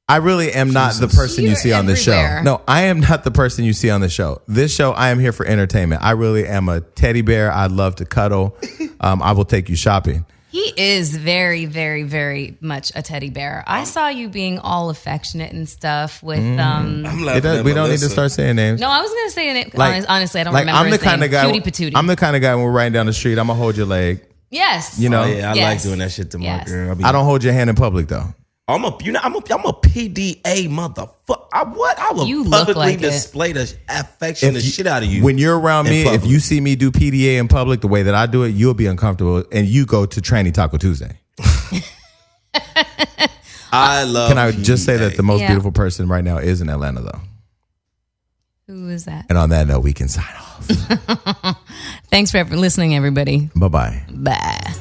I really am not the person you see on the show. No, I am not the person you see on the show. This show, I am here for entertainment. I really am a teddy bear. I love to cuddle. I will take you shopping. He is very, very, very much a teddy bear. I saw you being all affectionate and stuff with. I'm laughing we don't need to start saying names. No, I was going to say a name. Like, honestly, I don't remember. I'm the kind of guy. Cutie patootie. I'm the kind of guy when we're riding down the street, I'm gonna hold your leg. Yes. You know. I like doing that shit to my girl. I don't hold your hand in public though. I'm a PDA motherfucker. I will You look publicly like display the affection, the shit out of you. When you're around me, if you see me do PDA in public the way that I do it, you'll be uncomfortable, and you go to Tranny Taco Tuesday. I love. Can I just say that the most Yeah. beautiful person right now is in Atlanta, though? Who is that? And on that note, we can sign off. Thanks for listening, everybody. Bye-bye. Bye.